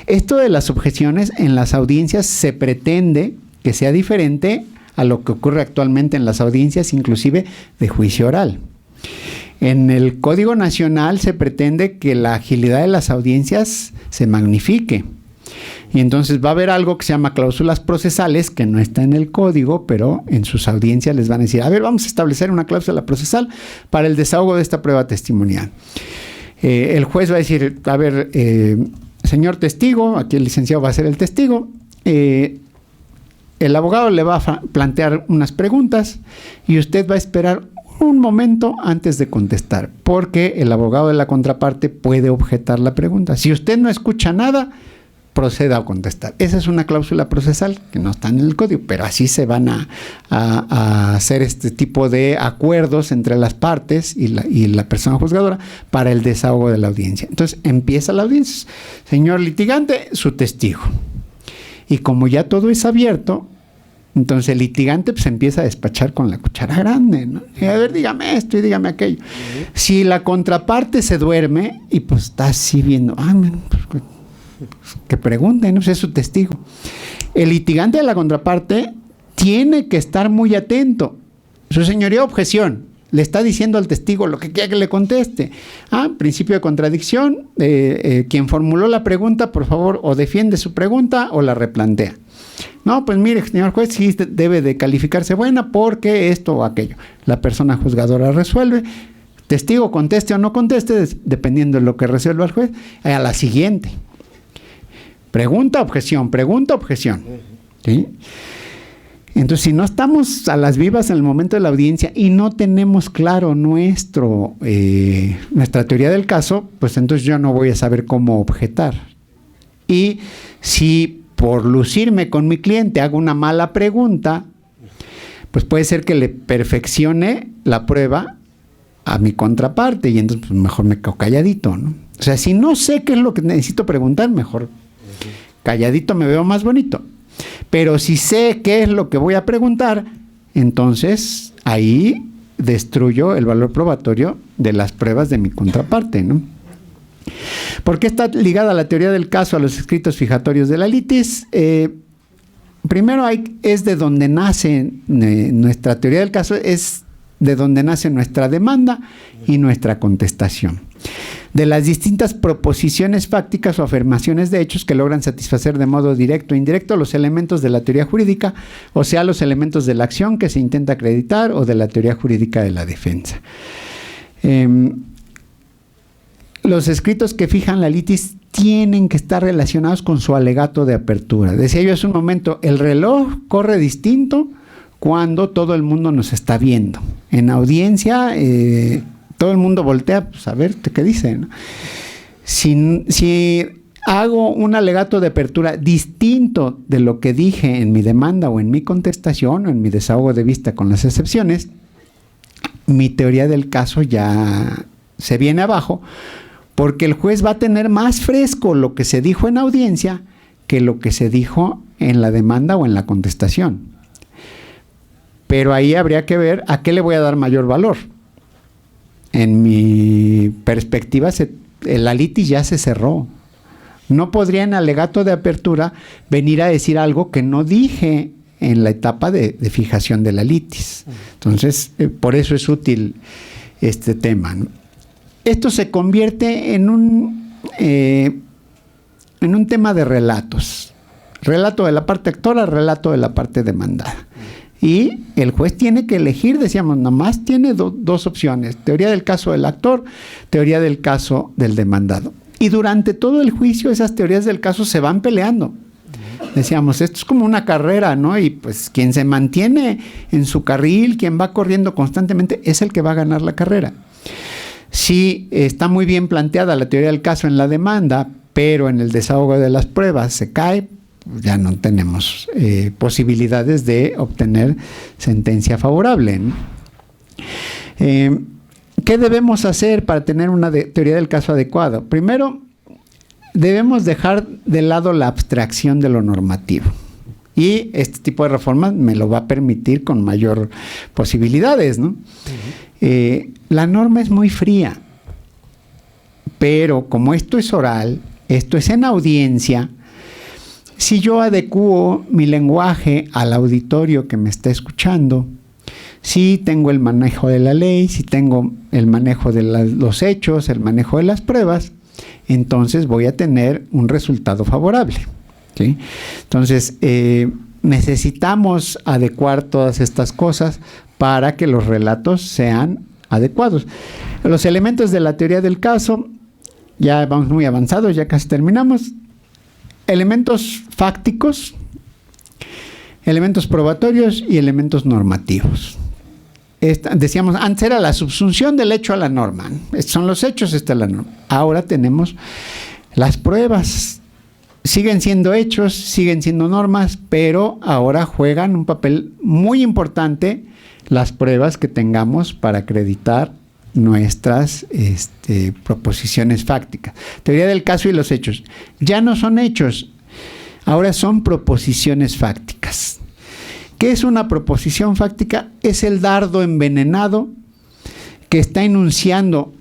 Esto de las objeciones en las audiencias se pretende que sea diferente a lo que ocurre actualmente en las audiencias, inclusive de juicio oral. En el Código Nacional se pretende que la agilidad de las audiencias se magnifique. Y entonces va a haber algo que se llama cláusulas procesales, que no está en el código, pero en sus audiencias les van a decir, a ver, vamos a establecer una cláusula procesal para el desahogo de esta prueba testimonial. El juez va a decir, a ver, señor testigo, aquí el licenciado va a ser el testigo, el abogado le va a plantear unas preguntas y usted va a esperar un momento antes de contestar, porque el abogado de la contraparte puede objetar la pregunta. Si usted no escucha nada, proceda a contestar. Esa es una cláusula procesal que no está en el código, pero así se van a hacer este tipo de acuerdos entre las partes y la persona juzgadora para el desahogo de la audiencia. Entonces empieza la audiencia. Señor litigante, su testigo. Y como ya todo es abierto, entonces el litigante pues empieza a despachar con la cuchara grande, ¿no? Y a ver, dígame esto y dígame aquello. Si la contraparte se duerme y pues está así viendo, pues, que pregunten, ¿no? Pues es su testigo. El litigante de la contraparte tiene que estar muy atento. Su señoría, objeción. Le está diciendo al testigo lo que quiera que le conteste. Principio de contradicción. Quien formuló la pregunta, por favor, o defiende su pregunta o la replantea. No, pues mire, señor juez, sí debe de calificarse buena porque esto o aquello. La persona juzgadora resuelve. Testigo conteste o no conteste, dependiendo de lo que resuelva el juez. A la siguiente. Pregunta, objeción, pregunta, objeción. ¿Sí? Entonces, si no estamos a las vivas en el momento de la audiencia y no tenemos claro nuestra teoría del caso, pues entonces yo no voy a saber cómo objetar. Y si por lucirme con mi cliente hago una mala pregunta, pues puede ser que le perfeccione la prueba a mi contraparte y entonces pues mejor me quedo calladito, ¿no? O sea, si no sé qué es lo que necesito preguntar, mejor calladito me veo más bonito. Pero si sé qué es lo que voy a preguntar, entonces ahí destruyo el valor probatorio de las pruebas de mi contraparte, ¿no? ¿Por qué está ligada la teoría del caso a los escritos fijatorios de la litis? Primero es de donde nace nuestra teoría del caso, es de donde nace nuestra demanda y nuestra contestación. De las distintas proposiciones fácticas o afirmaciones de hechos que logran satisfacer de modo directo o indirecto los elementos de la teoría jurídica, o sea, los elementos de la acción que se intenta acreditar o de la teoría jurídica de la defensa. los escritos que fijan la litis tienen que estar relacionados con su alegato de apertura. Decía yo hace un momento, el reloj corre distinto cuando todo el mundo nos está viendo. En audiencia, todo el mundo voltea, pues a ver qué dice, ¿no? Si hago un alegato de apertura distinto de lo que dije en mi demanda o en mi contestación o en mi desahogo de vista con las excepciones, mi teoría del caso ya se viene abajo, porque el juez va a tener más fresco lo que se dijo en audiencia que lo que se dijo en la demanda o en la contestación. Pero ahí habría que ver a qué le voy a dar mayor valor. En mi perspectiva, la litis ya se cerró. No podría en alegato de apertura venir a decir algo que no dije en la etapa de fijación de la litis. Entonces, por eso es útil este tema, ¿no? Esto se convierte en un tema de relatos. Relato de la parte actora, relato de la parte demandada. Y el juez tiene que elegir, decíamos, nomás tiene dos opciones: teoría del caso del actor, teoría del caso del demandado. Y durante todo el juicio esas teorías del caso se van peleando. Decíamos, esto es como una carrera, ¿no? Y pues quien se mantiene en su carril, quien va corriendo constantemente, es el que va a ganar la carrera. Sí, está muy bien planteada la teoría del caso en la demanda, pero en el desahogo de las pruebas se cae, ya no tenemos posibilidades de obtener sentencia favorable, ¿no? ¿Qué debemos hacer para tener una teoría del caso adecuada? Primero, debemos dejar de lado la abstracción de lo normativo. Y este tipo de reformas me lo va a permitir con mayor posibilidades, ¿no? La norma es muy fría, pero como esto es oral, esto es en audiencia, si yo adecuo mi lenguaje al auditorio que me está escuchando, si tengo el manejo de la ley, si tengo el manejo de los hechos, el manejo de las pruebas, entonces voy a tener un resultado favorable, ¿sí? Entonces, necesitamos adecuar todas estas cosas para que los relatos sean adecuados. Los elementos de la teoría del caso, ya vamos muy avanzados, ya casi terminamos. Elementos fácticos, elementos probatorios y elementos normativos. Decíamos, antes era la subsunción del hecho a la norma. Estos son los hechos, esta es la norma. Ahora tenemos las pruebas. Siguen siendo hechos, siguen siendo normas, pero ahora juegan un papel muy importante las pruebas que tengamos para acreditar nuestras proposiciones fácticas. Teoría del caso y los hechos. Ya no son hechos, ahora son proposiciones fácticas. ¿Qué es una proposición fáctica? Es el dardo envenenado que está enunciando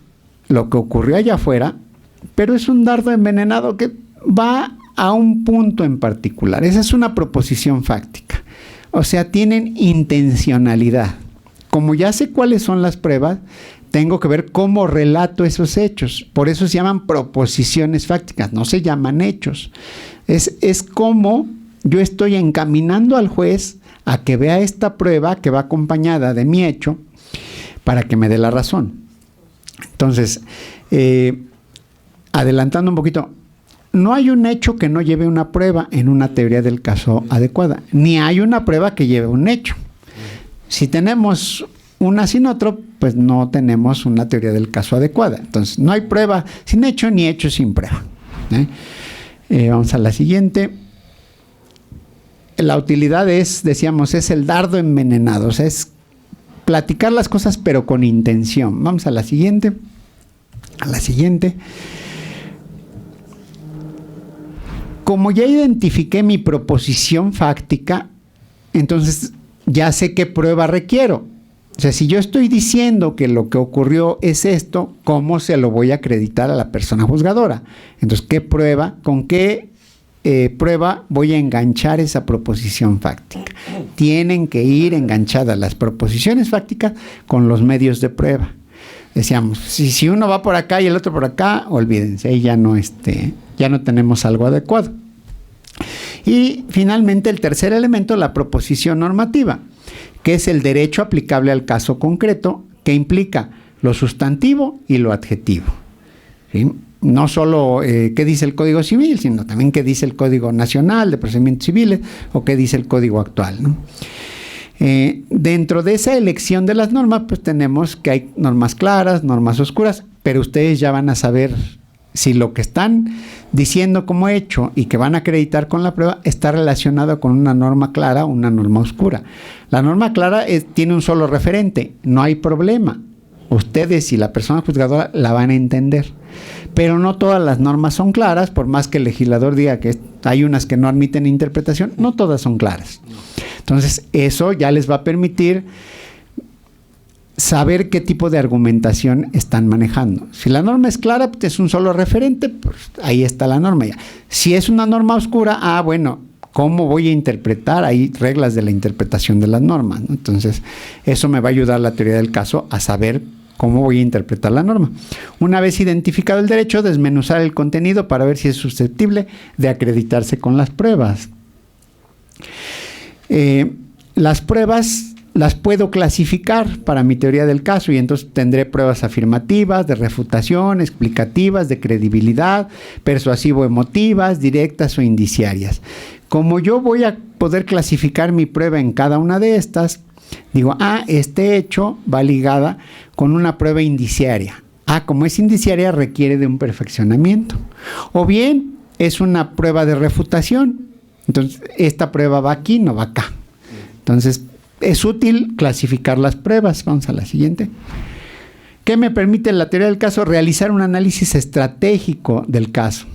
lo que ocurrió allá afuera, pero es un dardo envenenado que va a un punto en particular. Esa es una proposición fáctica. O sea, tienen intencionalidad. Como ya sé cuáles son las pruebas, tengo que ver cómo relato esos hechos. Por eso se llaman proposiciones fácticas, no se llaman hechos. Es como yo estoy encaminando al juez a que vea esta prueba que va acompañada de mi hecho para que me dé la razón. Entonces, adelantando un poquito, no hay un hecho que no lleve una prueba en una teoría del caso adecuada, ni hay una prueba que lleve un hecho. Si tenemos una sin otro, pues no tenemos una teoría del caso adecuada. Entonces, no hay prueba sin hecho ni hecho sin prueba. Vamos a la siguiente. La utilidad es, decíamos, es el dardo envenenado, o sea, es platicar las cosas pero con intención. Vamos a la siguiente. Como ya identifiqué mi proposición fáctica, entonces ya sé qué prueba requiero. O sea, si yo estoy diciendo que lo que ocurrió es esto, ¿cómo se lo voy a acreditar a la persona juzgadora? Entonces, ¿qué prueba? ¿Con qué prueba voy a enganchar esa proposición fáctica? Tienen que ir enganchadas las proposiciones fácticas con los medios de prueba. Decíamos, si uno va por acá y el otro por acá, olvídense, ahí ya no tenemos algo adecuado. Y finalmente el tercer elemento, la proposición normativa, que es el derecho aplicable al caso concreto, que implica lo sustantivo y lo adjetivo. ¿sí? No solo qué dice el Código Civil, sino también qué dice el Código Nacional de Procedimientos Civiles o qué dice el Código actual, ¿no? Dentro de esa elección de las normas, pues tenemos que hay normas claras, normas oscuras, pero ustedes ya van a saber si lo que están diciendo como hecho y que van a acreditar con la prueba está relacionado con una norma clara o una norma oscura. La norma clara tiene un solo referente, no hay problema. Ustedes y la persona juzgadora la van a entender. Pero no todas las normas son claras, por más que el legislador diga que hay unas que no admiten interpretación, no todas son claras. Entonces, eso ya les va a permitir saber qué tipo de argumentación están manejando. Si la norma es clara, pues es un solo referente, pues ahí está la norma ya. Si es una norma oscura, bueno, ¿cómo voy a interpretar? Hay reglas de la interpretación de las normas, ¿no? Entonces, eso me va a ayudar la teoría del caso a saber cómo voy a interpretar la norma. Una vez identificado el derecho, desmenuzar el contenido para ver si es susceptible de acreditarse con las pruebas. Las pruebas las puedo clasificar para mi teoría del caso y entonces tendré pruebas afirmativas, de refutación, explicativas, de credibilidad, persuasivo-emotivas, directas o indiciarias. Como yo voy a poder clasificar mi prueba en cada una de estas, digo, este hecho va ligada con una prueba indiciaria. Como es indiciaria, requiere de un perfeccionamiento. O bien, es una prueba de refutación. Entonces, esta prueba va aquí, no va acá. Entonces, es útil clasificar las pruebas. Vamos a la siguiente. ¿Qué me permite la teoría del caso? Realizar un análisis estratégico del caso.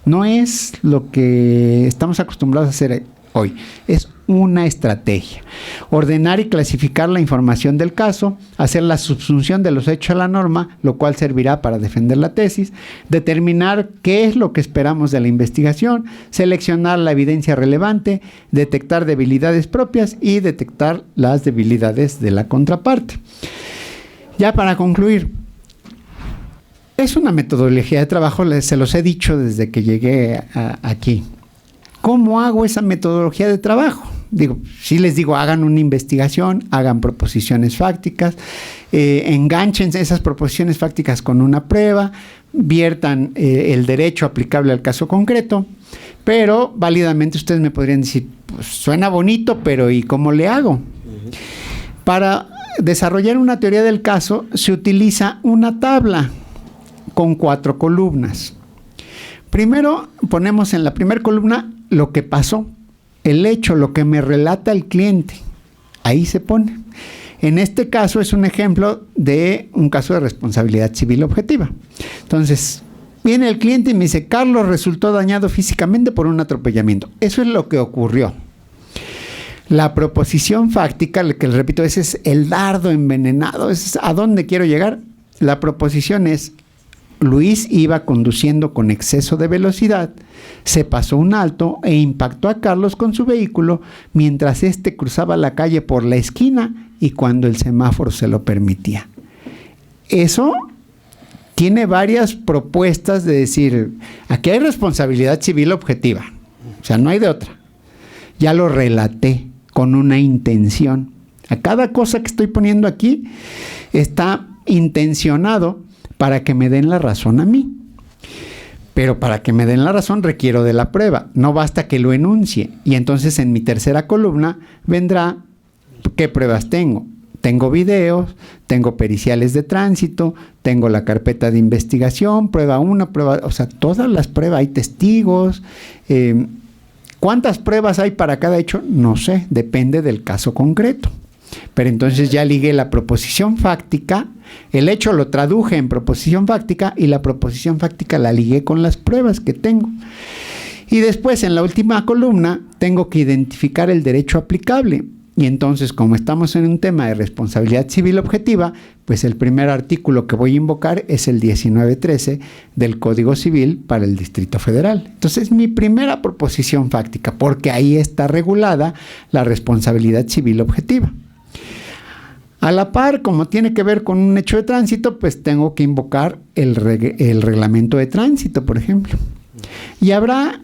No es lo que estamos acostumbrados a hacer hoy, es una estrategia. Ordenar y clasificar la información del caso, hacer la subsunción de los hechos a la norma, lo cual servirá para defender la tesis, determinar qué es lo que esperamos de la investigación, seleccionar la evidencia relevante, detectar debilidades propias y detectar las debilidades de la contraparte. Ya para concluir, es una metodología de trabajo, se los he dicho desde que llegué aquí. ¿Cómo hago esa metodología de trabajo? Sí les digo, hagan una investigación, hagan proposiciones fácticas, enganchense esas proposiciones fácticas con una prueba, viertan el derecho aplicable al caso concreto, pero válidamente ustedes me podrían decir, pues suena bonito, pero ¿y cómo le hago? Para desarrollar una teoría del caso se utiliza una tabla con 4 columnas. Primero ponemos en la primera columna lo que pasó, el hecho, lo que me relata el cliente. Ahí se pone. En este caso es un ejemplo de un caso de responsabilidad civil objetiva. Entonces, viene el cliente y me dice, Carlos resultó dañado físicamente por un atropellamiento. Eso es lo que ocurrió. La proposición fáctica, que les repito, ese es el dardo envenenado, es a dónde quiero llegar. La proposición es, Luis iba conduciendo con exceso de velocidad, se pasó un alto e impactó a Carlos con su vehículo mientras éste cruzaba la calle por la esquina y cuando el semáforo se lo permitía. Eso tiene varias propuestas de decir, aquí hay responsabilidad civil objetiva, o sea, no hay de otra. Ya lo relaté con una intención. A cada cosa que estoy poniendo aquí está intencionado para que me den la razón a mí. Pero para que me den la razón requiero de la prueba. No basta que lo enuncie. Y entonces en mi tercera columna vendrá qué pruebas tengo. Tengo videos, tengo periciales de tránsito, tengo la carpeta de investigación, prueba 1, prueba... O sea, todas las pruebas, hay testigos. ¿Cuántas pruebas hay para cada hecho? No sé, depende del caso concreto. Pero entonces ya ligué la proposición fáctica, el hecho lo traduje en proposición fáctica y la proposición fáctica la ligué con las pruebas que tengo. Y después en la última columna tengo que identificar el derecho aplicable. Y entonces, como estamos en un tema de responsabilidad civil objetiva, pues el primer artículo que voy a invocar es el 1913 del Código Civil para el Distrito Federal. Entonces, mi primera proposición fáctica, porque ahí está regulada la responsabilidad civil objetiva. A la par, como tiene que ver con un hecho de tránsito, pues tengo que invocar el reglamento de tránsito, por ejemplo. Y habrá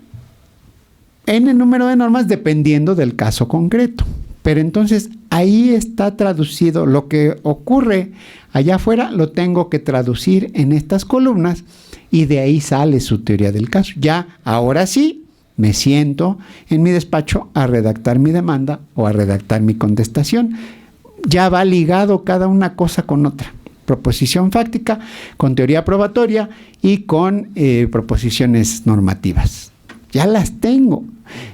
n número de normas dependiendo del caso concreto. Pero entonces ahí está traducido lo que ocurre allá afuera, lo tengo que traducir en estas columnas y de ahí sale su teoría del caso. Ya, ahora sí, me siento en mi despacho a redactar mi demanda o a redactar mi contestación. Ya va ligado cada una cosa con otra. Proposición fáctica, con teoría probatoria y con proposiciones normativas. Ya las tengo.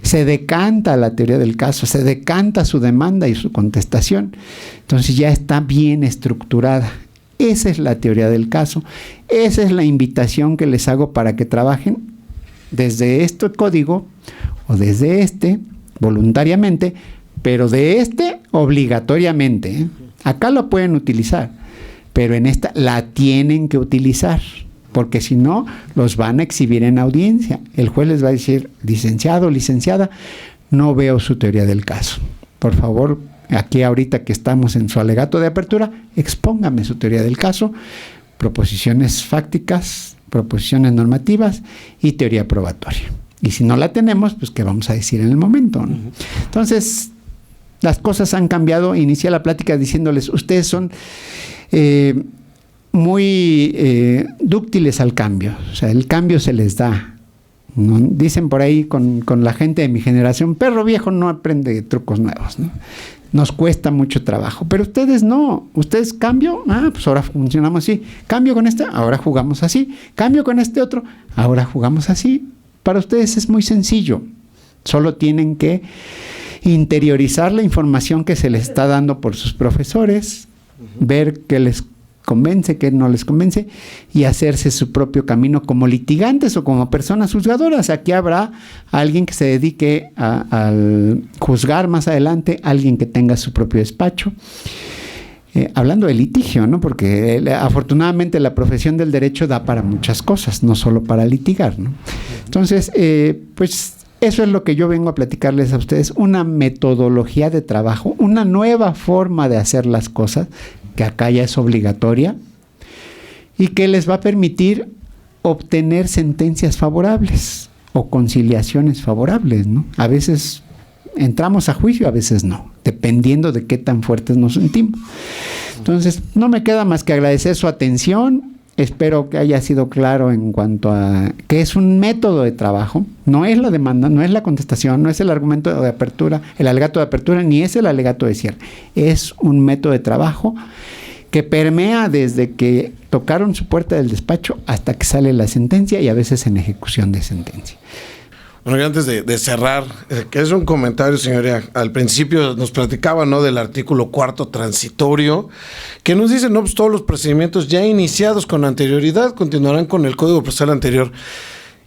Se decanta la teoría del caso, se decanta su demanda y su contestación. Entonces ya está bien estructurada. Esa es la teoría del caso. Esa es la invitación que les hago para que trabajen desde este código o desde este voluntariamente, pero de este obligatoriamente, ¿eh? Acá lo pueden utilizar, pero en esta la tienen que utilizar, porque si no, los van a exhibir en audiencia. El juez les va a decir, licenciado, licenciada, no veo su teoría del caso. Por favor, aquí ahorita que estamos en su alegato de apertura, expóngame su teoría del caso, proposiciones fácticas, proposiciones normativas y teoría probatoria. Y si no la tenemos, pues ¿qué vamos a decir en el momento, ¿no? Entonces, las cosas han cambiado. Inicié la plática diciéndoles, ustedes son muy dúctiles al cambio, o sea, el cambio se les da, ¿no? Dicen por ahí con la gente de mi generación, perro viejo no aprende trucos nuevos, ¿no? Nos cuesta mucho trabajo, pero ustedes no, ustedes cambio, pues ahora funcionamos así, cambio con este, ahora jugamos así, cambio con este otro, ahora jugamos así. Para ustedes es muy sencillo, solo tienen que interiorizar la información que se les está dando por sus profesores, ver qué les convence, qué no les convence, y hacerse su propio camino como litigantes o como personas juzgadoras. Aquí habrá alguien que se dedique al juzgar más adelante, alguien que tenga su propio despacho. Hablando de litigio, ¿no? Porque afortunadamente la profesión del derecho da para muchas cosas, no solo para litigar, ¿no? Entonces, pues eso es lo que yo vengo a platicarles a ustedes, una metodología de trabajo, una nueva forma de hacer las cosas, que acá ya es obligatoria, y que les va a permitir obtener sentencias favorables o conciliaciones favorables, ¿no? A veces entramos a juicio, a veces no, dependiendo de qué tan fuertes nos sentimos. Entonces, no me queda más que agradecer su atención. Espero que haya sido claro en cuanto a que es un método de trabajo, no es la demanda, no es la contestación, no es el argumento de apertura, el alegato de apertura, ni es el alegato de cierre. Es un método de trabajo que permea desde que tocaron su puerta del despacho hasta que sale la sentencia y a veces en ejecución de sentencia. Bueno, y antes de cerrar, que es un comentario, señoría. Al principio nos platicaba, ¿no?, del artículo 4º transitorio, que nos dice, no, pues todos los procedimientos ya iniciados con anterioridad continuarán con el Código Procesal anterior.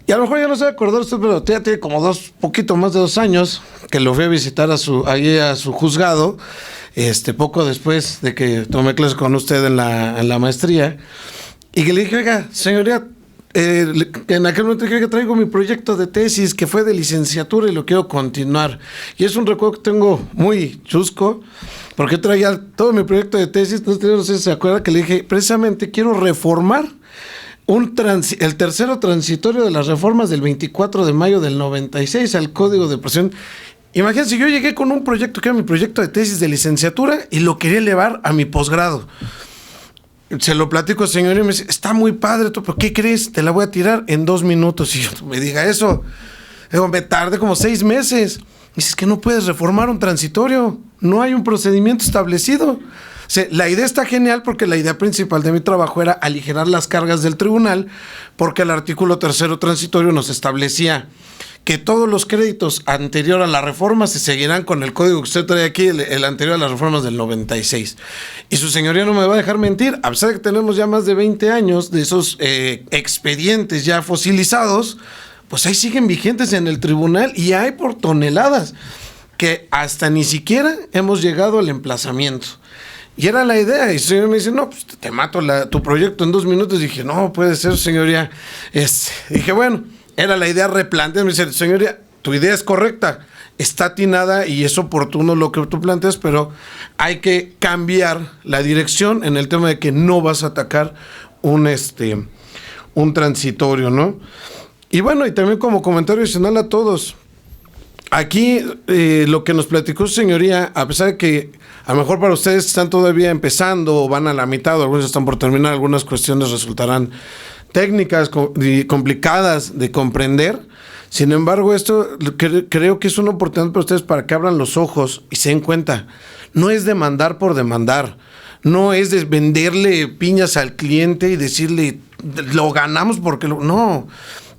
Y a lo mejor ya no se va a acordar usted, pero ya tiene como poquito más de 2 años que lo fui a visitar a su juzgado, poco después de que tomé clases con usted en la maestría, y que le dije, oiga, señoría, en aquel momento dije que traigo mi proyecto de tesis que fue de licenciatura y lo quiero continuar, y es un recuerdo que tengo muy chusco porque traía todo mi proyecto de tesis. No sé si se acuerda que le dije, precisamente quiero reformar el tercero transitorio de las reformas del 24 de mayo del 96 al Código de Procesión. Imagínense, yo llegué con un proyecto que era mi proyecto de tesis de licenciatura y lo quería elevar a mi posgrado. Se lo platico al señor y me dice, está muy padre, pero ¿qué crees? Te la voy a tirar en 2 minutos. Y yo me diga eso. Digo, me tardé como 6 meses. Y dice, es que no puedes reformar un transitorio. No hay un procedimiento establecido. O sea, la idea está genial porque la idea principal de mi trabajo era aligerar las cargas del tribunal, porque el artículo 3º transitorio nos establecía que todos los créditos anterior a la reforma se seguirán con el código que usted trae aquí, el anterior a las reformas del 96. Y su señoría no me va a dejar mentir, a pesar de que tenemos ya más de 20 años de esos expedientes ya fosilizados, pues ahí siguen vigentes en el tribunal y hay por toneladas, que hasta ni siquiera hemos llegado al emplazamiento. Y era la idea, y el señor me dice, no, pues te mato tu proyecto en 2 minutos. Y dije, no, puede ser, señoría. Dije, bueno, era la idea replanteada. Me dice, señoría, tu idea es correcta, está atinada y es oportuno lo que tú planteas, pero hay que cambiar la dirección en el tema de que no vas a atacar un transitorio, ¿no? Y bueno, y también como comentario adicional a todos, aquí lo que nos platicó su señoría, a pesar de que a lo mejor para ustedes están todavía empezando o van a la mitad o algunos están por terminar, algunas cuestiones resultarán técnicas y complicadas de comprender. Sin embargo, esto creo que es una oportunidad para ustedes para que abran los ojos y se den cuenta. No es demandar por demandar. No es de venderle piñas al cliente y decirle, lo ganamos porque no.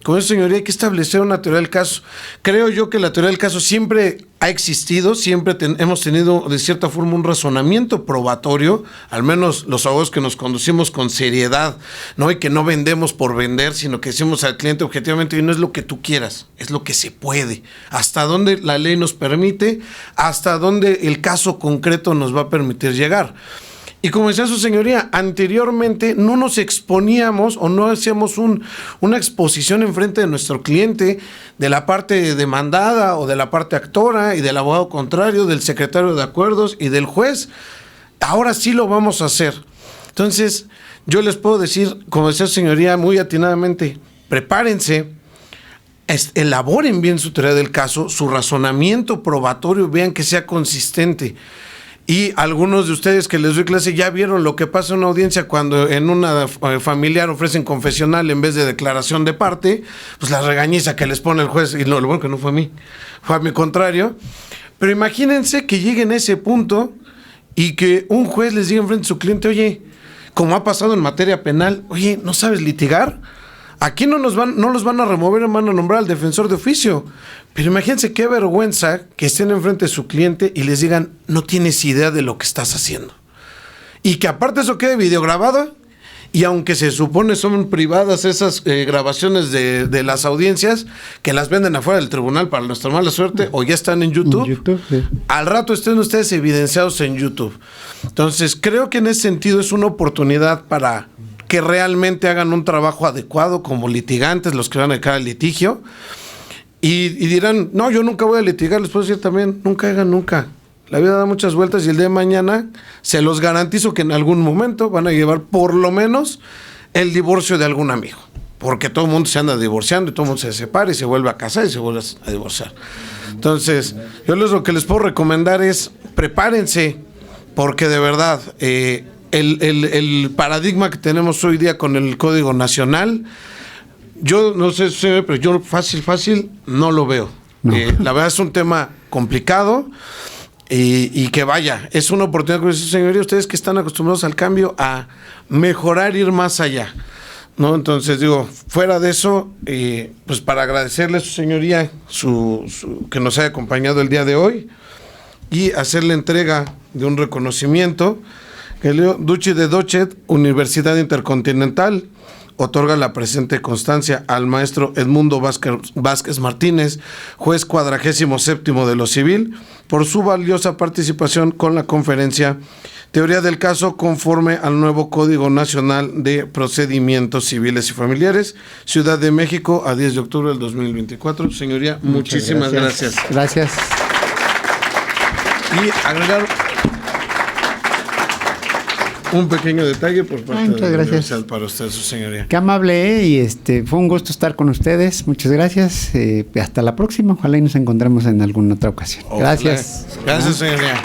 Con eso, señoría, hay que establecer una teoría del caso. Creo yo que la teoría del caso siempre ha existido, siempre hemos tenido de cierta forma un razonamiento probatorio, al menos los abogados que nos conducimos con seriedad, ¿no? Y que no vendemos por vender, sino que decimos al cliente objetivamente, y no es lo que tú quieras, es lo que se puede, hasta dónde la ley nos permite, hasta dónde el caso concreto nos va a permitir llegar. Y como decía su señoría, anteriormente no nos exponíamos o no hacíamos una exposición en frente de nuestro cliente, de la parte demandada o de la parte actora y del abogado contrario, del secretario de acuerdos y del juez. Ahora sí lo vamos a hacer. Entonces, yo les puedo decir, como decía su señoría muy atinadamente, prepárense, elaboren bien su teoría del caso, su razonamiento probatorio, vean que sea consistente. Y algunos de ustedes que les doy clase ya vieron lo que pasa en una audiencia cuando en una familiar ofrecen confesional en vez de declaración de parte, pues la regañiza que les pone el juez, y no, lo bueno que no fue a mí, fue a mi contrario. Pero imagínense que lleguen a ese punto y que un juez les diga enfrente a su cliente, oye, como ha pasado en materia penal, oye, ¿no sabes litigar? Aquí no los van a remover, van a nombrar al defensor de oficio. Pero imagínense qué vergüenza que estén enfrente de su cliente y les digan, no tienes idea de lo que estás haciendo. Y que aparte eso quede videograbado, y aunque se supone son privadas esas grabaciones de las audiencias, que las venden afuera del tribunal para nuestra mala suerte, o ya están en YouTube, Sí. Al rato estén ustedes evidenciados en YouTube. Entonces, creo que en ese sentido es una oportunidad para que realmente hagan un trabajo adecuado como litigantes, los que van a dedicar al litigio, y dirán, no, yo nunca voy a litigar. Les puedo decir también, nunca hagan nunca. La vida da muchas vueltas y el día de mañana se los garantizo que en algún momento van a llevar por lo menos el divorcio de algún amigo, porque todo el mundo se anda divorciando y todo el mundo se separa y se vuelve a casar y se vuelve a divorciar. Entonces, yo lo que les puedo recomendar es prepárense, porque de verdad el paradigma que tenemos hoy día con el Código Nacional, yo no sé, pero yo fácil no lo veo. No. La verdad es un tema complicado y que vaya, es una oportunidad, como dice su señoría, ustedes que están acostumbrados al cambio, a mejorar, ir más allá, ¿no? Entonces digo, fuera de eso, pues para agradecerle a su señoría que nos haya acompañado el día de hoy y hacerle entrega de un reconocimiento que el Duchi de Dochet, Universidad Intercontinental, otorga la presente constancia al maestro Edmundo Vázquez Martínez, juez 47º de lo civil, por su valiosa participación con la conferencia Teoría del Caso conforme al nuevo Código Nacional de Procedimientos Civiles y Familiares, Ciudad de México, a 10 de octubre del 2024. Señoría, muchísimas gracias. Gracias. Y agregar un pequeño detalle por parte de la universidad para usted, su señoría. Qué amable, y fue un gusto estar con ustedes. Muchas gracias. Hasta la próxima. Ojalá y nos encontremos en alguna otra ocasión. Ojalá. Gracias. Gracias, señoría.